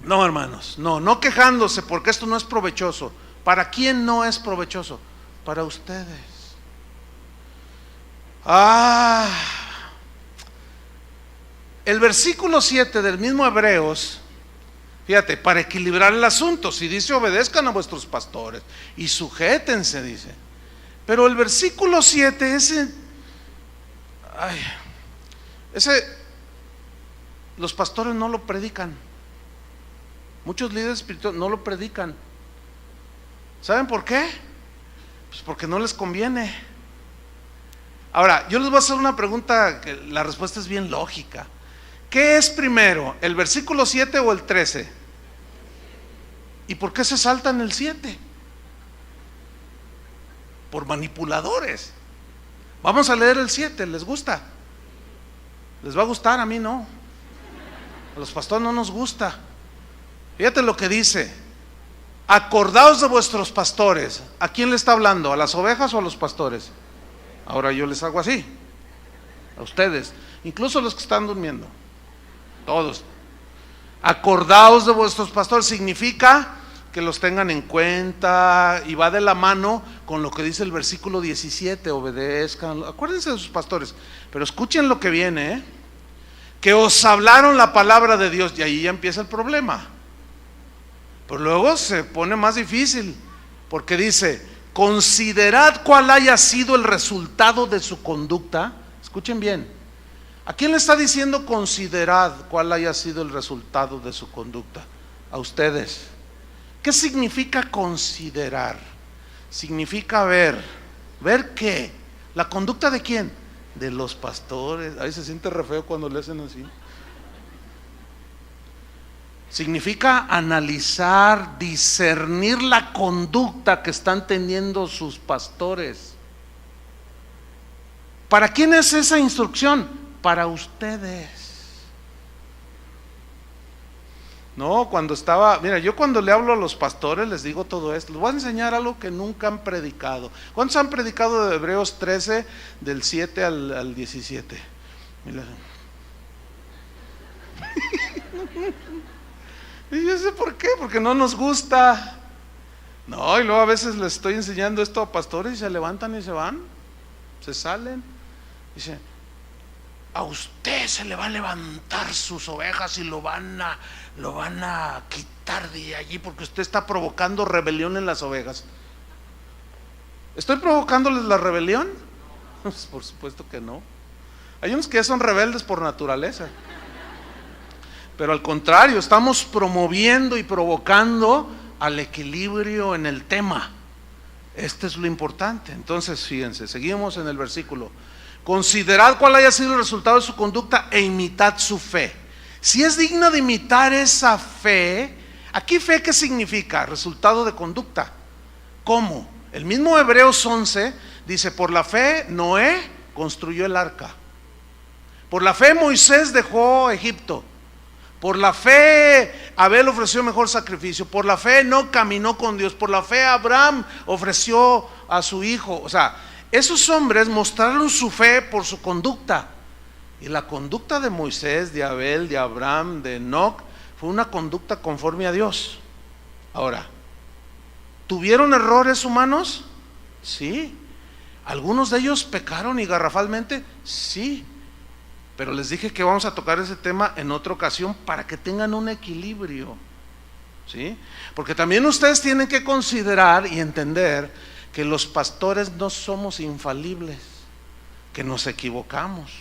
no, hermanos, no quejándose, porque esto no es provechoso. ¿Para quién no es provechoso? Para ustedes. El versículo 7 del mismo Hebreos, fíjate, para equilibrar el asunto, si dice obedezcan a vuestros pastores y sujétense, dice. Pero el versículo 7, ese los pastores no lo predican. Muchos líderes espirituales no lo predican. ¿Saben por qué? Pues porque no les conviene. Ahora, yo les voy a hacer una pregunta que la respuesta es bien lógica. ¿Qué es primero, el versículo 7 o el 13? ¿Y por qué se saltan el 7? Por manipuladores. Vamos a leer el 7, ¿les gusta? ¿Les va a gustar? A mí no. A los pastores no nos gusta. Fíjate lo que dice: acordaos de vuestros pastores. ¿A quién le está hablando? ¿A las ovejas o a los pastores? Ahora yo les hago así, a ustedes, incluso los que están durmiendo, todos. Acordaos de vuestros pastores significa que los tengan en cuenta, y va de la mano con lo que dice el versículo 17, obedezcan, acuérdense de sus pastores. Pero escuchen lo que viene, que os hablaron la palabra de Dios. Y ahí ya empieza el problema. Pero luego se pone más difícil, porque dice: considerad cuál haya sido el resultado de su conducta. Escuchen bien, ¿a quién le está diciendo considerad cuál haya sido el resultado de su conducta? A ustedes. ¿Qué significa considerar? Significa ver. ¿Ver qué? ¿La conducta de quién? De los pastores. Ahí se siente re feo cuando le hacen así. Significa analizar, discernir la conducta que están teniendo sus pastores. ¿Para quién es esa instrucción? Para ustedes. No, mira, yo cuando le hablo a los pastores les digo todo esto. Les voy a enseñar algo que nunca han predicado. ¿Cuántos han predicado de Hebreos 13, del 7 al 17? Mira. Y yo sé por qué, porque no nos gusta. No, y luego a veces les estoy enseñando esto a pastores y se levantan y se van, se salen. Dice: a usted se le va a levantar sus ovejas y lo van a quitar de allí, porque usted está provocando rebelión en las ovejas. ¿Estoy provocándoles la rebelión? Por supuesto que no. Hay unos que ya son rebeldes por naturaleza. Pero al contrario, estamos promoviendo y provocando al equilibrio en el tema. Este es lo importante. Entonces, fíjense, seguimos en el versículo. Considerad cuál haya sido el resultado de su conducta e imitad su fe. Si es digna de imitar esa fe, aquí fe, ¿qué significa? Resultado de conducta. ¿Cómo? El mismo Hebreos 11 dice: por la fe Noé construyó el arca. Por la fe Moisés dejó Egipto. Por la fe Abel ofreció mejor sacrificio. Por la fe no caminó con Dios. Por la fe Abraham ofreció a su hijo. O sea, esos hombres mostraron su fe por su conducta. Y la conducta de Moisés, de Abel, de Abraham, de Enoc fue una conducta conforme a Dios. Ahora, ¿tuvieron errores humanos? Sí. ¿Algunos de ellos pecaron y garrafalmente? Sí. Pero les dije que vamos a tocar ese tema en otra ocasión para que tengan un equilibrio, ¿sí? Porque también ustedes tienen que considerar y entender que los pastores no somos infalibles, que nos equivocamos.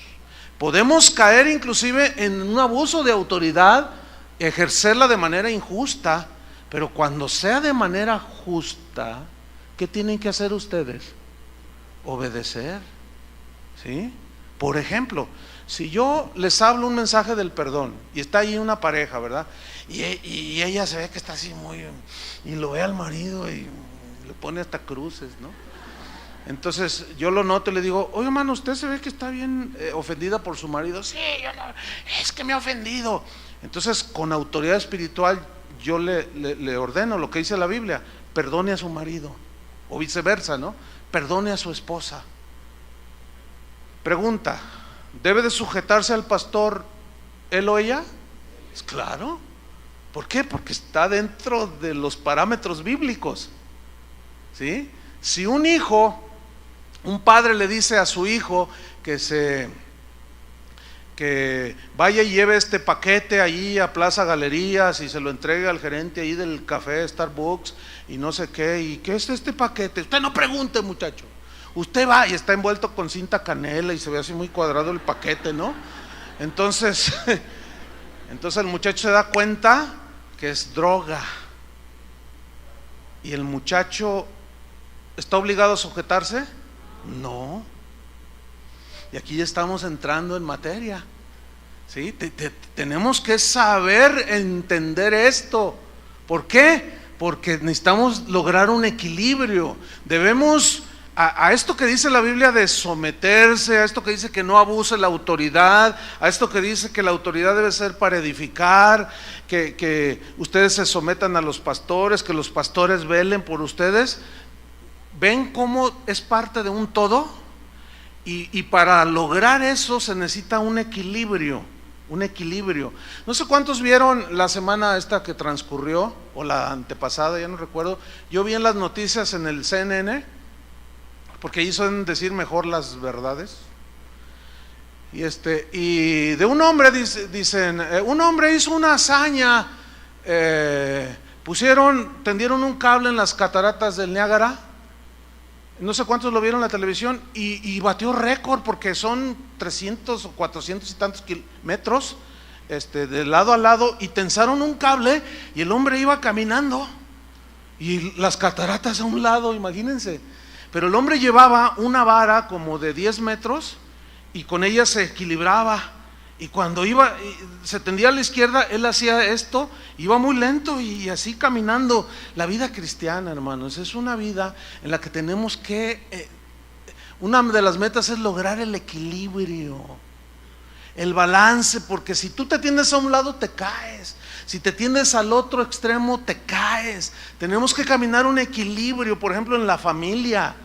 Podemos caer inclusive en un abuso de autoridad, ejercerla de manera injusta, pero cuando sea de manera justa, ¿qué tienen que hacer ustedes? Obedecer, ¿sí? Por ejemplo, si yo les hablo un mensaje del perdón y está ahí una pareja, ¿verdad? Y ella se ve que está así muy, y lo ve al marido y le pone hasta cruces, ¿no? Entonces yo lo noto y le digo, oye hermano, usted se ve que está bien ofendida por su marido. Sí, es que me ha ofendido. Entonces con autoridad espiritual yo le ordeno lo que dice la Biblia: perdone a su marido, o viceversa, ¿no? Perdone a su esposa. Pregunta: ¿debe de sujetarse al pastor él o ella? Pues claro. ¿Por qué? Porque está dentro de los parámetros bíblicos, ¿sí? Si un padre le dice a su hijo que vaya y lleve este paquete allí a Plaza Galerías y se lo entregue al gerente ahí del café Starbucks y no sé qué, ¿y qué es este paquete? Usted no pregunte, muchacho. Usted va y está envuelto con cinta canela y se ve así muy cuadrado el paquete, ¿no? Entonces el muchacho se da cuenta que es droga. ¿Y el muchacho está obligado a sujetarse? No. Y aquí ya estamos entrando en materia, ¿sí? Tenemos que saber entender esto. ¿Por qué? Porque necesitamos lograr un equilibrio. Debemos a esto que dice la Biblia de someterse, a esto que dice que no abuse la autoridad, a esto que dice que la autoridad debe ser para edificar, que ustedes se sometan a los pastores, que los pastores velen por ustedes. ¿Ven cómo es parte de un todo? Y para lograr eso se necesita un equilibrio. No sé cuántos vieron la semana esta que transcurrió, o la antepasada, ya no recuerdo. Yo vi en las noticias en el CNN, porque ahí suelen decir mejor las verdades. Y de un hombre dicen, un hombre hizo una hazaña, tendieron un cable en las cataratas del Niágara. No sé cuántos lo vieron en la televisión, y batió récord porque son 300 o 400 y tantos metros de lado a lado, y tensaron un cable y el hombre iba caminando y las cataratas a un lado, imagínense. Pero el hombre llevaba una vara como de 10 metros y con ella se equilibraba, y cuando se tendía a la izquierda, él hacía esto, iba muy lento y así caminando. La vida cristiana, hermanos, es una vida en la que tenemos que, una de las metas es lograr el equilibrio, el balance, porque si tú te tiendes a un lado te caes, si te tiendes al otro extremo te caes. Tenemos que caminar un equilibrio. Por ejemplo, en la familia,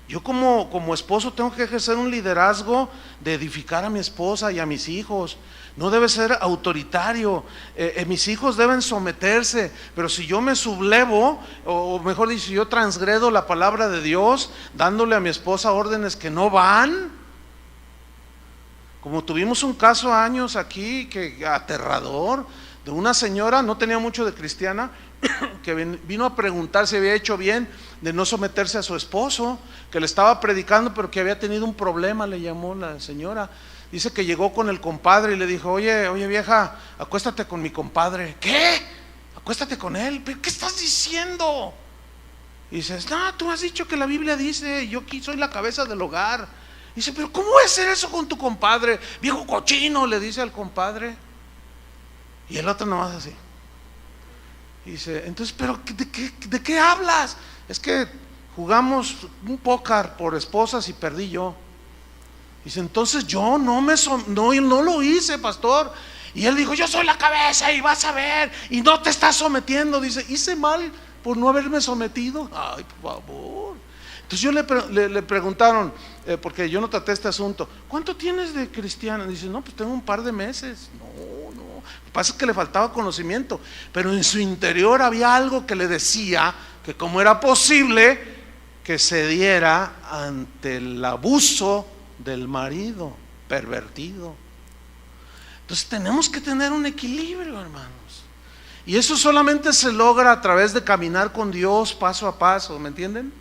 yo como esposo tengo que ejercer un liderazgo de edificar a mi esposa y a mis hijos. No debe ser autoritario. Mis hijos deben someterse, pero si yo me sublevo, o mejor dicho, si yo transgredo la palabra de Dios, dándole a mi esposa órdenes que no van, como tuvimos un caso años aquí, que aterrador, de una señora, no tenía mucho de cristiana, que vino a preguntar si había hecho bien de no someterse a su esposo, que le estaba predicando, pero que había tenido un problema. Le llamó la señora. Dice que llegó con el compadre y le dijo, oye vieja, acuéstate con mi compadre. ¿Qué? Acuéstate con él. ¿Pero qué estás diciendo? Y dices, no, tú has dicho que la Biblia dice, yo aquí soy la cabeza del hogar. Dice, pero ¿cómo es hacer eso con tu compadre? Viejo cochino, le dice al compadre. Y el otro nomás así. Y dice, entonces, ¿pero de qué hablas? Es que jugamos un póker por esposas y perdí yo. Dice, entonces yo no lo hice, pastor. Y él dijo, yo soy la cabeza y vas a ver, y no te estás sometiendo. Dice, hice mal por no haberme sometido. Ay, por favor. Entonces le preguntaron, porque yo no traté este asunto, ¿cuánto tienes de cristiana? Dice, no, pues tengo un par de meses. No. Lo que pasa es que le faltaba conocimiento, pero en su interior había algo que le decía que cómo era posible que se diera ante el abuso del marido pervertido. Entonces tenemos que tener un equilibrio, hermanos, y eso solamente se logra a través de caminar con Dios paso a paso, ¿me entienden?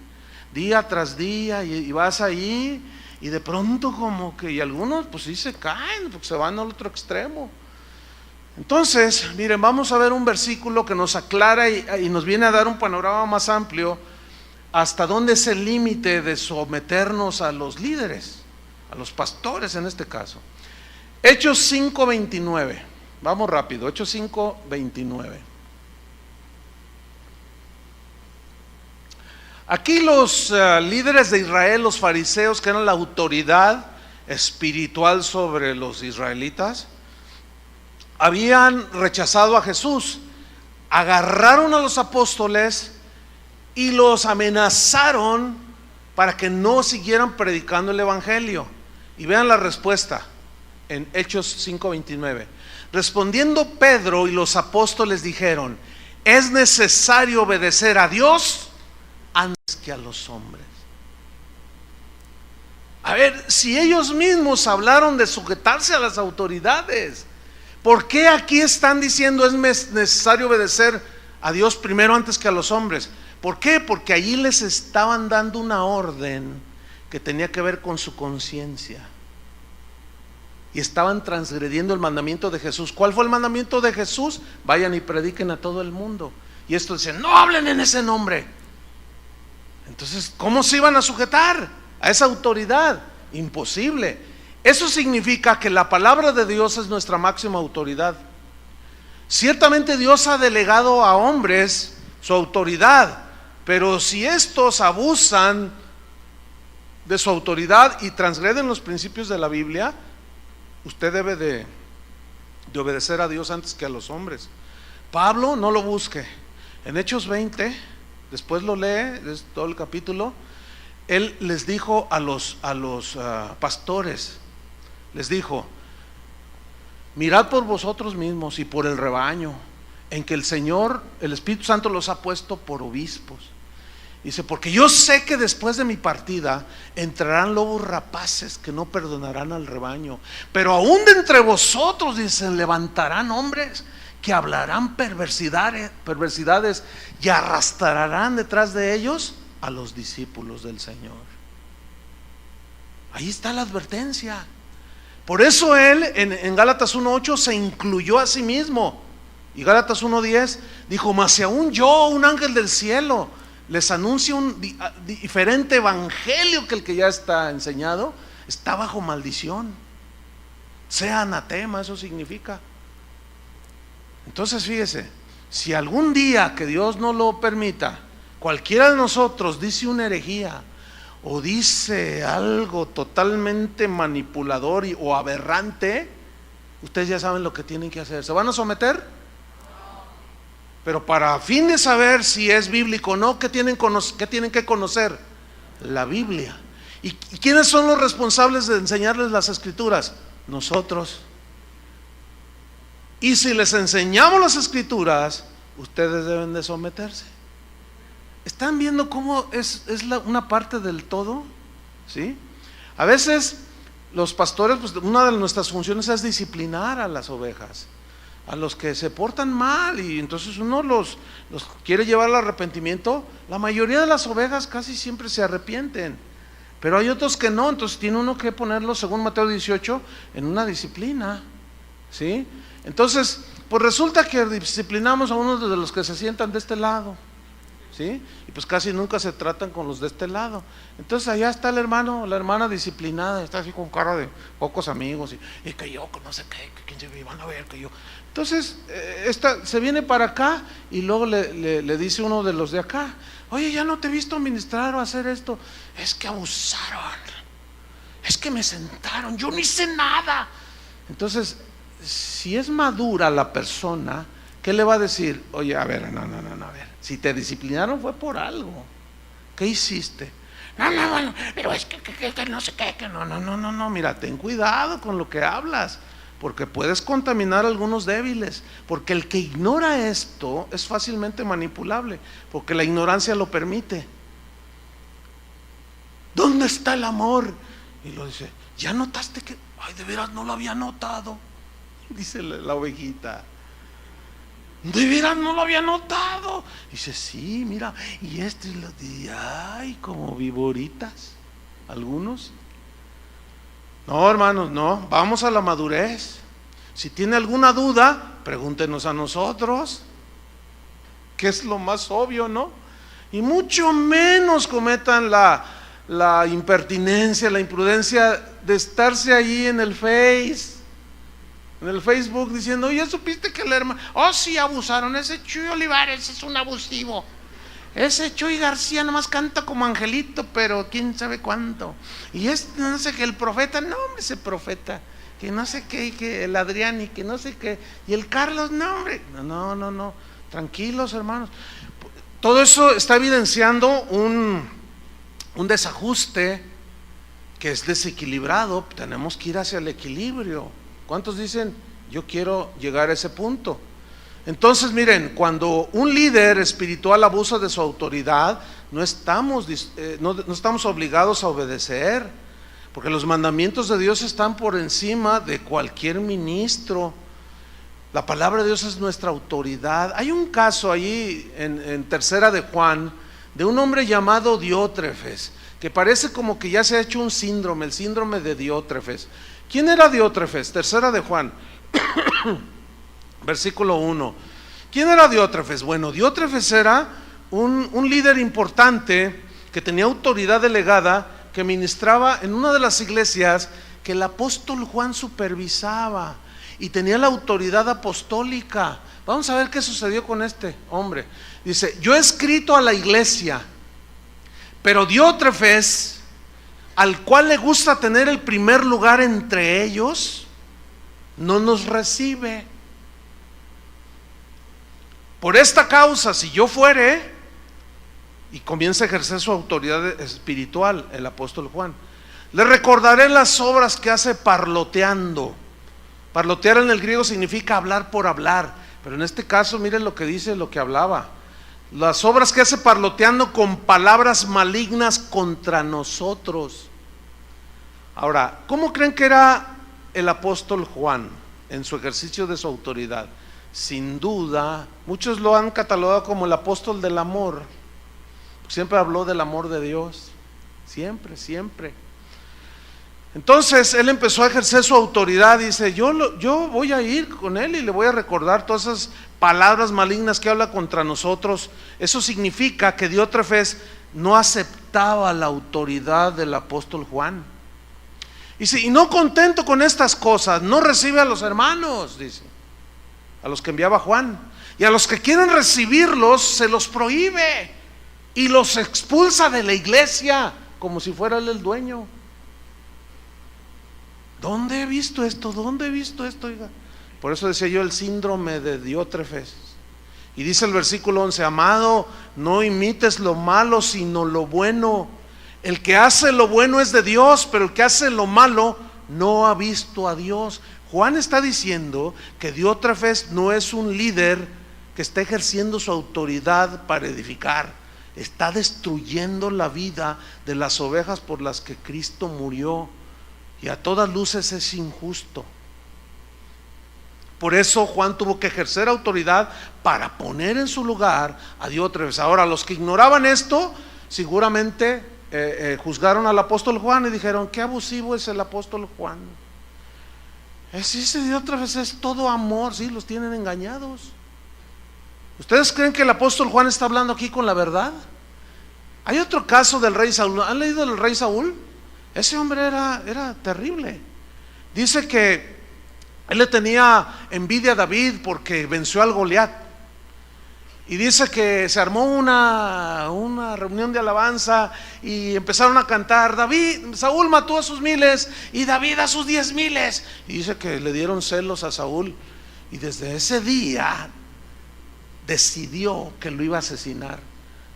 día tras día, y vas ahí, y de pronto como que, y algunos pues sí se caen, porque se van al otro extremo. Entonces, miren, vamos a ver un versículo que nos aclara y nos viene a dar un panorama más amplio hasta dónde es el límite de someternos a los líderes, a los pastores en este caso. Hechos 5:29, vamos rápido, Hechos 5:29. Aquí los líderes de Israel, los fariseos, que eran la autoridad espiritual sobre los israelitas, habían rechazado a Jesús, agarraron a los apóstoles y los amenazaron para que no siguieran predicando el evangelio. Y vean la respuesta en Hechos 5:29. Respondiendo Pedro y los apóstoles dijeron: es necesario obedecer a Dios antes que a los hombres. A ver, si ellos mismos hablaron de sujetarse a las autoridades, ¿por qué aquí están diciendo es necesario obedecer a Dios primero antes que a los hombres? ¿Por qué? Porque allí les estaban dando una orden que tenía que ver con su conciencia, y estaban transgrediendo el mandamiento de Jesús. ¿Cuál fue el mandamiento de Jesús? Vayan y prediquen a todo el mundo. Y esto dice: no hablen en ese nombre. Entonces, ¿cómo se iban a sujetar a esa autoridad? Imposible. Eso significa que la palabra de Dios es nuestra máxima autoridad. Ciertamente Dios ha delegado a hombres su autoridad, pero si estos abusan de su autoridad y transgreden los principios de la Biblia, usted debe de obedecer a Dios antes que a los hombres. Pablo, no lo busque, en Hechos 20, después lo lee, es todo el capítulo. Él les dijo a los pastores, les dijo: mirad por vosotros mismos y por el rebaño, en que el Señor, el Espíritu Santo, los ha puesto por obispos. Dice: porque yo sé que después de mi partida entrarán lobos rapaces que no perdonarán al rebaño, pero aún de entre vosotros, dice, levantarán hombres que hablarán perversidades y arrastrarán detrás de ellos a los discípulos del Señor. Ahí está la advertencia. Por eso él en Gálatas 1:8 se incluyó a sí mismo, y Gálatas 1:10 dijo: mas si aún yo, un ángel del cielo, les anuncio un diferente evangelio que el que ya está enseñado, está bajo maldición, sea anatema. Eso significa. Entonces fíjese, si algún día, que Dios no lo permita, cualquiera de nosotros dice una herejía o dice algo totalmente manipulador o aberrante, ustedes ya saben lo que tienen que hacer. ¿Se van a someter? Pero para fin de saber si es bíblico o no, ¿qué tienen que conocer? La Biblia. ¿Y quiénes son los responsables de enseñarles las Escrituras? Nosotros. Y si les enseñamos las Escrituras, ustedes deben de someterse. ¿Están viendo cómo es una parte del todo? ¿Sí? A veces los pastores, pues una de nuestras funciones es disciplinar a las ovejas, a los que se portan mal, y entonces uno los quiere llevar al arrepentimiento. La mayoría de las ovejas casi siempre se arrepienten, pero hay otros que no. Entonces tiene uno que ponerlos, según Mateo 18, en una disciplina, ¿sí? Entonces, pues resulta que disciplinamos a unos de los que se sientan de este lado, ¿sí? Y pues casi nunca se tratan con los de este lado. Entonces allá está el hermano, la hermana disciplinada, está así con cara de pocos amigos, y que yo, que no sé qué, que quién se van a ver, que yo. Entonces esta se viene para acá, y luego le dice uno de los de acá: oye, ya no te he visto ministrar o hacer esto. Es que abusaron, es que me sentaron, yo no hice nada. Entonces, si es madura la persona, ¿qué le va a decir? Oye, a ver, no, a ver, si te disciplinaron fue por algo. ¿Qué hiciste? No, pero es que no sé qué, que no, mira, ten cuidado con lo que hablas, porque puedes contaminar a algunos débiles, porque el que ignora esto es fácilmente manipulable, porque la ignorancia lo permite. ¿Dónde está el amor? Y lo dice: ¿ya notaste que? Ay, de veras no lo había notado, dice la ovejita. De veras no lo había notado. Dice, sí, mira, y ay, como viboritas, algunos. No, hermanos, no, vamos a la madurez. Si tiene alguna duda, pregúntenos a nosotros, que es lo más obvio, ¿no? Y mucho menos cometan la impertinencia, la imprudencia de estarse ahí en el Facebook diciendo, oye, ¿supiste que el hermano? Oh, sí, abusaron, ese Chuy Olivares es un abusivo. Ese Chuy García nomás canta como angelito, pero quién sabe cuánto. Y no sé qué, el profeta, no, hombre, ese profeta, que no sé qué, y que el Adrián, y que no sé qué, y el Carlos, no, hombre, no, tranquilos, hermanos. Todo eso está evidenciando un desajuste que es desequilibrado. Tenemos que ir hacia el equilibrio. ¿Cuántos dicen, yo quiero llegar a ese punto? Entonces, miren, cuando un líder espiritual abusa de su autoridad, no estamos obligados a obedecer, porque los mandamientos de Dios están por encima de cualquier ministro. La palabra de Dios es nuestra autoridad. Hay un caso ahí en Tercera de Juan, de un hombre llamado Diótrefes, que parece como que ya se ha hecho un síndrome, el síndrome de Diótrefes. ¿Quién era Diótrefes? Tercera de Juan, versículo 1. ¿Quién era Diótrefes? Bueno, Diótrefes era un líder importante que tenía autoridad delegada, que ministraba en una de las iglesias que el apóstol Juan supervisaba y tenía la autoridad apostólica. Vamos a ver qué sucedió con este hombre. Dice, yo he escrito a la iglesia, pero Diótrefes, al cual le gusta tener el primer lugar entre ellos, no nos recibe. Por esta causa, si yo fuere, y comienza a ejercer su autoridad espiritual, el apóstol Juan, le recordaré las obras que hace parloteando. Parlotear en el griego significa hablar por hablar, pero en este caso miren lo que dice, lo que hablaba. Las obras que hace parloteando con palabras malignas contra nosotros. Ahora, ¿cómo creen que era el apóstol Juan en su ejercicio de su autoridad? Sin duda, muchos lo han catalogado como el apóstol del amor. Siempre habló del amor de Dios, siempre. Entonces él empezó a ejercer su autoridad. Dice, yo voy a ir con él y le voy a recordar todas esas palabras malignas que habla contra nosotros. Eso significa que Diótrefes no aceptaba la autoridad del apóstol Juan. Dice, y no contento con estas cosas, no recibe a los hermanos, dice, a los que enviaba Juan, y a los que quieren recibirlos se los prohíbe y los expulsa de la iglesia como si fuera él el dueño. ¿Dónde he visto esto? Oiga? Por eso decía yo el síndrome de Diótrefes. Y dice el versículo 11, amado, no imites lo malo sino lo bueno. El que hace lo bueno es de Dios, pero el que hace lo malo no ha visto a Dios. Juan está diciendo que Diótrefes no es un líder que está ejerciendo su autoridad para edificar. Está destruyendo la vida de las ovejas por las que Cristo murió. Y a todas luces es injusto. Por eso Juan tuvo que ejercer autoridad para poner en su lugar a Diótrefes. Ahora, los que ignoraban esto, seguramente juzgaron al apóstol Juan y dijeron, qué abusivo es el apóstol Juan. Ese Diótrefes es todo amor, sí, los tienen engañados. ¿Ustedes creen que el apóstol Juan está hablando aquí con la verdad? Hay otro caso del rey Saúl. ¿Han leído del rey Saúl? Ese hombre era terrible. Dice que él le tenía envidia a David porque venció al Goliat. Y dice que se armó una reunión de alabanza y empezaron a cantar, Saúl mató a sus 1000 y David a sus 10,000. Y dice que le dieron celos a Saúl y desde ese día decidió que lo iba a asesinar.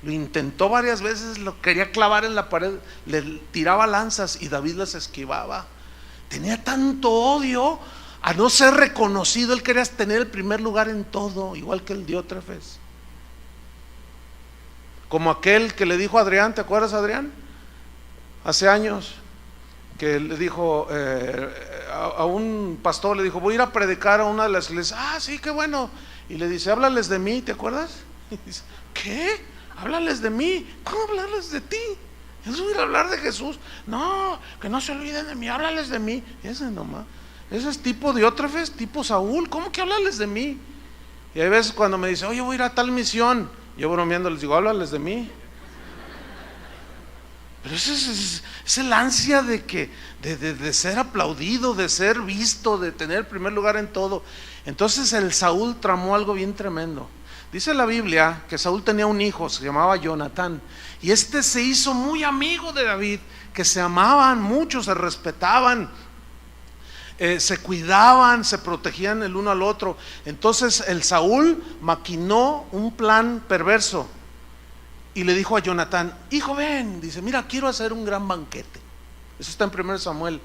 Lo intentó varias veces, lo quería clavar en la pared, le tiraba lanzas y David las esquivaba. Tenía tanto odio a no ser reconocido. Él quería tener el primer lugar en todo, igual que el Diótrefes. Como aquel que le dijo a Adrián, ¿te acuerdas, Adrián? Hace años, que le dijo a un pastor, le dijo, voy a ir a predicar a una de las iglesias. Ah, sí, qué bueno. y le dice, háblales de mí, ¿te acuerdas? Y dice, ¿qué? Háblales de mí. ¿Cómo hablarles de ti? Eso es hablar de Jesús. No, que no se olviden de mí, háblales de mí. Ese nomás. Ese es tipo Diótrefes, tipo Saúl. ¿Cómo que háblales de mí? Y hay veces cuando me dice, oye, voy a ir a tal misión, yo bromeando les digo, háblales de mí. Pero ese es el ansia de ser aplaudido, de ser visto, de tener el primer lugar en todo. Entonces el Saúl tramó algo bien tremendo. Dice la Biblia que Saúl tenía un hijo, se llamaba Jonatán, y este se hizo muy amigo de David, que se amaban mucho, se respetaban, se cuidaban, se protegían el uno al otro. Entonces el Saúl maquinó un plan perverso y le dijo a Jonatán, hijo, ven, dice, mira, quiero hacer un gran banquete. Eso está en 1 Samuel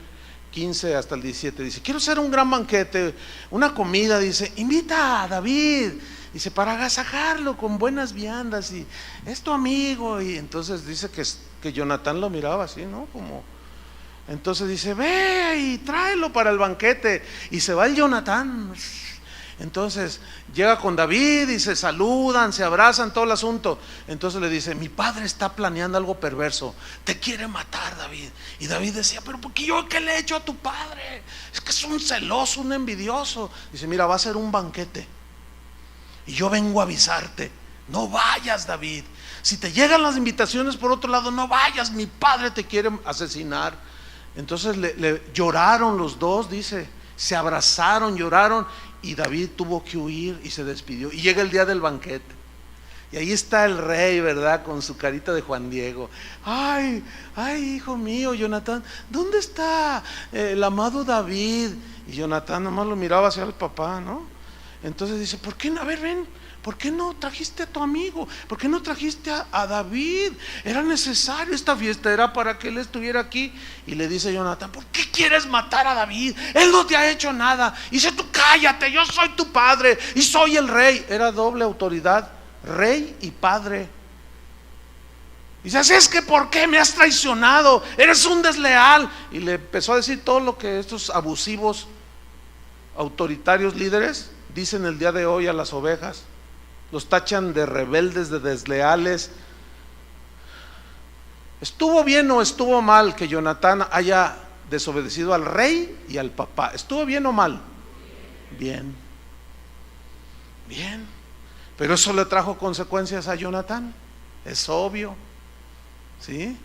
15 hasta el 17. Dice, quiero hacer un gran banquete, una comida. Dice, invita a David, dice, para agasajarlo con buenas viandas, y es tu amigo. Y entonces dice que Jonatán lo miraba así, ¿no? Como, entonces dice, ve y tráelo para el banquete. Y se va el Jonatán. Entonces llega con David y se saludan, se abrazan, todo el asunto. Entonces le dice, mi padre está planeando algo perverso, te quiere matar, David. Y David decía, pero ¿por qué yo qué le he hecho a tu padre? Es que es un celoso, un envidioso. Dice, mira, va a ser un banquete y yo vengo a avisarte, no vayas, David. Si te llegan las invitaciones por otro lado, no vayas, mi padre te quiere asesinar. Entonces le lloraron los dos, dice, se abrazaron, lloraron, y David tuvo que huir y se despidió. Y llega el día del banquete, y ahí está el rey, ¿verdad? Con su carita de Juan Diego. Ay, hijo mío, Jonatán, ¿dónde está el amado David? Y Jonatán nomás lo miraba hacia el papá, ¿no? Entonces dice, ¿por qué no? A ver, ven, ¿por qué no trajiste a tu amigo? ¿Por qué no trajiste a David? Era necesario, esta fiesta era para que él estuviera aquí. Y le dice Jonatán, ¿por qué quieres matar a David? Él no te ha hecho nada. Y dice, tú cállate, yo soy tu padre y soy el rey. Era doble autoridad, rey y padre. Y dice, así es que ¿por qué me has traicionado? Eres un desleal. Y le empezó a decir todo lo que estos abusivos, autoritarios líderes dicen el día de hoy a las ovejas. Los tachan de rebeldes, de desleales. ¿Estuvo bien o estuvo mal que Jonatán haya desobedecido al rey y al papá? ¿Estuvo bien o mal? Bien. Bien. Pero eso le trajo consecuencias a Jonatán. Es obvio. ¿Sí?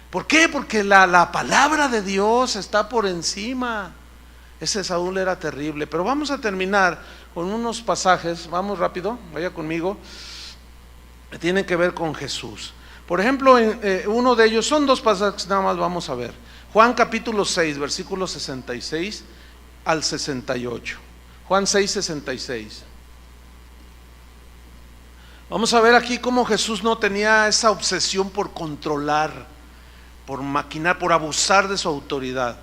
¿Por qué? Porque la palabra de Dios está por encima. Ese Saúl era terrible. Pero vamos a terminar con unos pasajes, vamos rápido, vaya conmigo, que tienen que ver con Jesús. Por ejemplo, uno de ellos, son dos pasajes nada más, vamos a ver. Juan capítulo 6, versículos 66 al 68. Juan 6, 66. Vamos a ver aquí cómo Jesús no tenía esa obsesión por controlar, por maquinar, por abusar de su autoridad.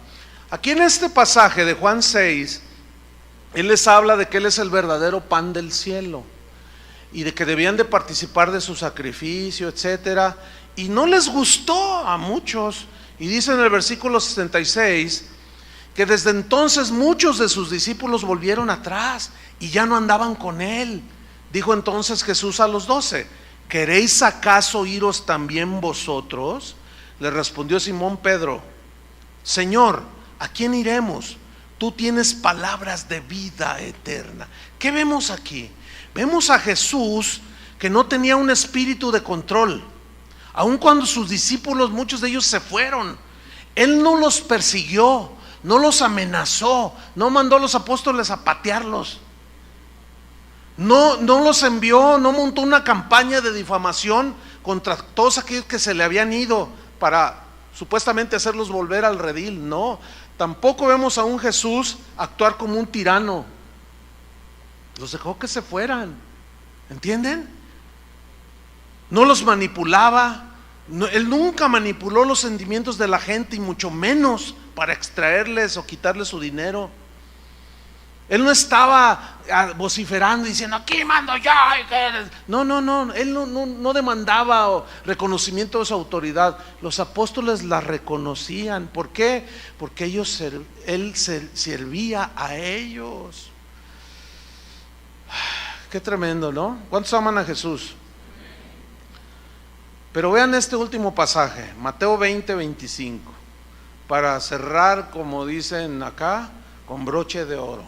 Aquí en este pasaje de Juan 6, Él les habla de que Él es el verdadero pan del cielo y de que debían de participar de su sacrificio, etcétera. Y no les gustó a muchos. Y dice en el versículo 66 que desde entonces muchos de sus discípulos volvieron atrás y ya no andaban con Él. Dijo entonces Jesús a los 12, ¿queréis acaso iros también vosotros? Le respondió Simón Pedro, Señor, ¿a quién iremos? Tú tienes palabras de vida eterna. ¿Qué vemos aquí? Vemos a Jesús que no tenía un espíritu de control. Aun cuando sus discípulos, muchos de ellos se fueron, Él no los persiguió, no los amenazó, no mandó a los apóstoles a patearlos, no los envió, no montó una campaña de difamación contra todos aquellos que se le habían ido para supuestamente hacerlos volver al redil. No, tampoco vemos a un Jesús actuar como un tirano. Los dejó que se fueran, ¿entienden? No los manipulaba. Él nunca manipuló los sentimientos de la gente, y mucho menos para extraerles o quitarles su dinero. Él no estaba vociferando diciendo, aquí mando yo. No, Él no demandaba reconocimiento de su autoridad. Los apóstoles la reconocían. ¿Por qué? Porque Él servía a ellos. Qué tremendo, ¿no? ¿Cuántos aman a Jesús? Pero vean este último pasaje, Mateo 20:25, para cerrar, como dicen acá, con broche de oro.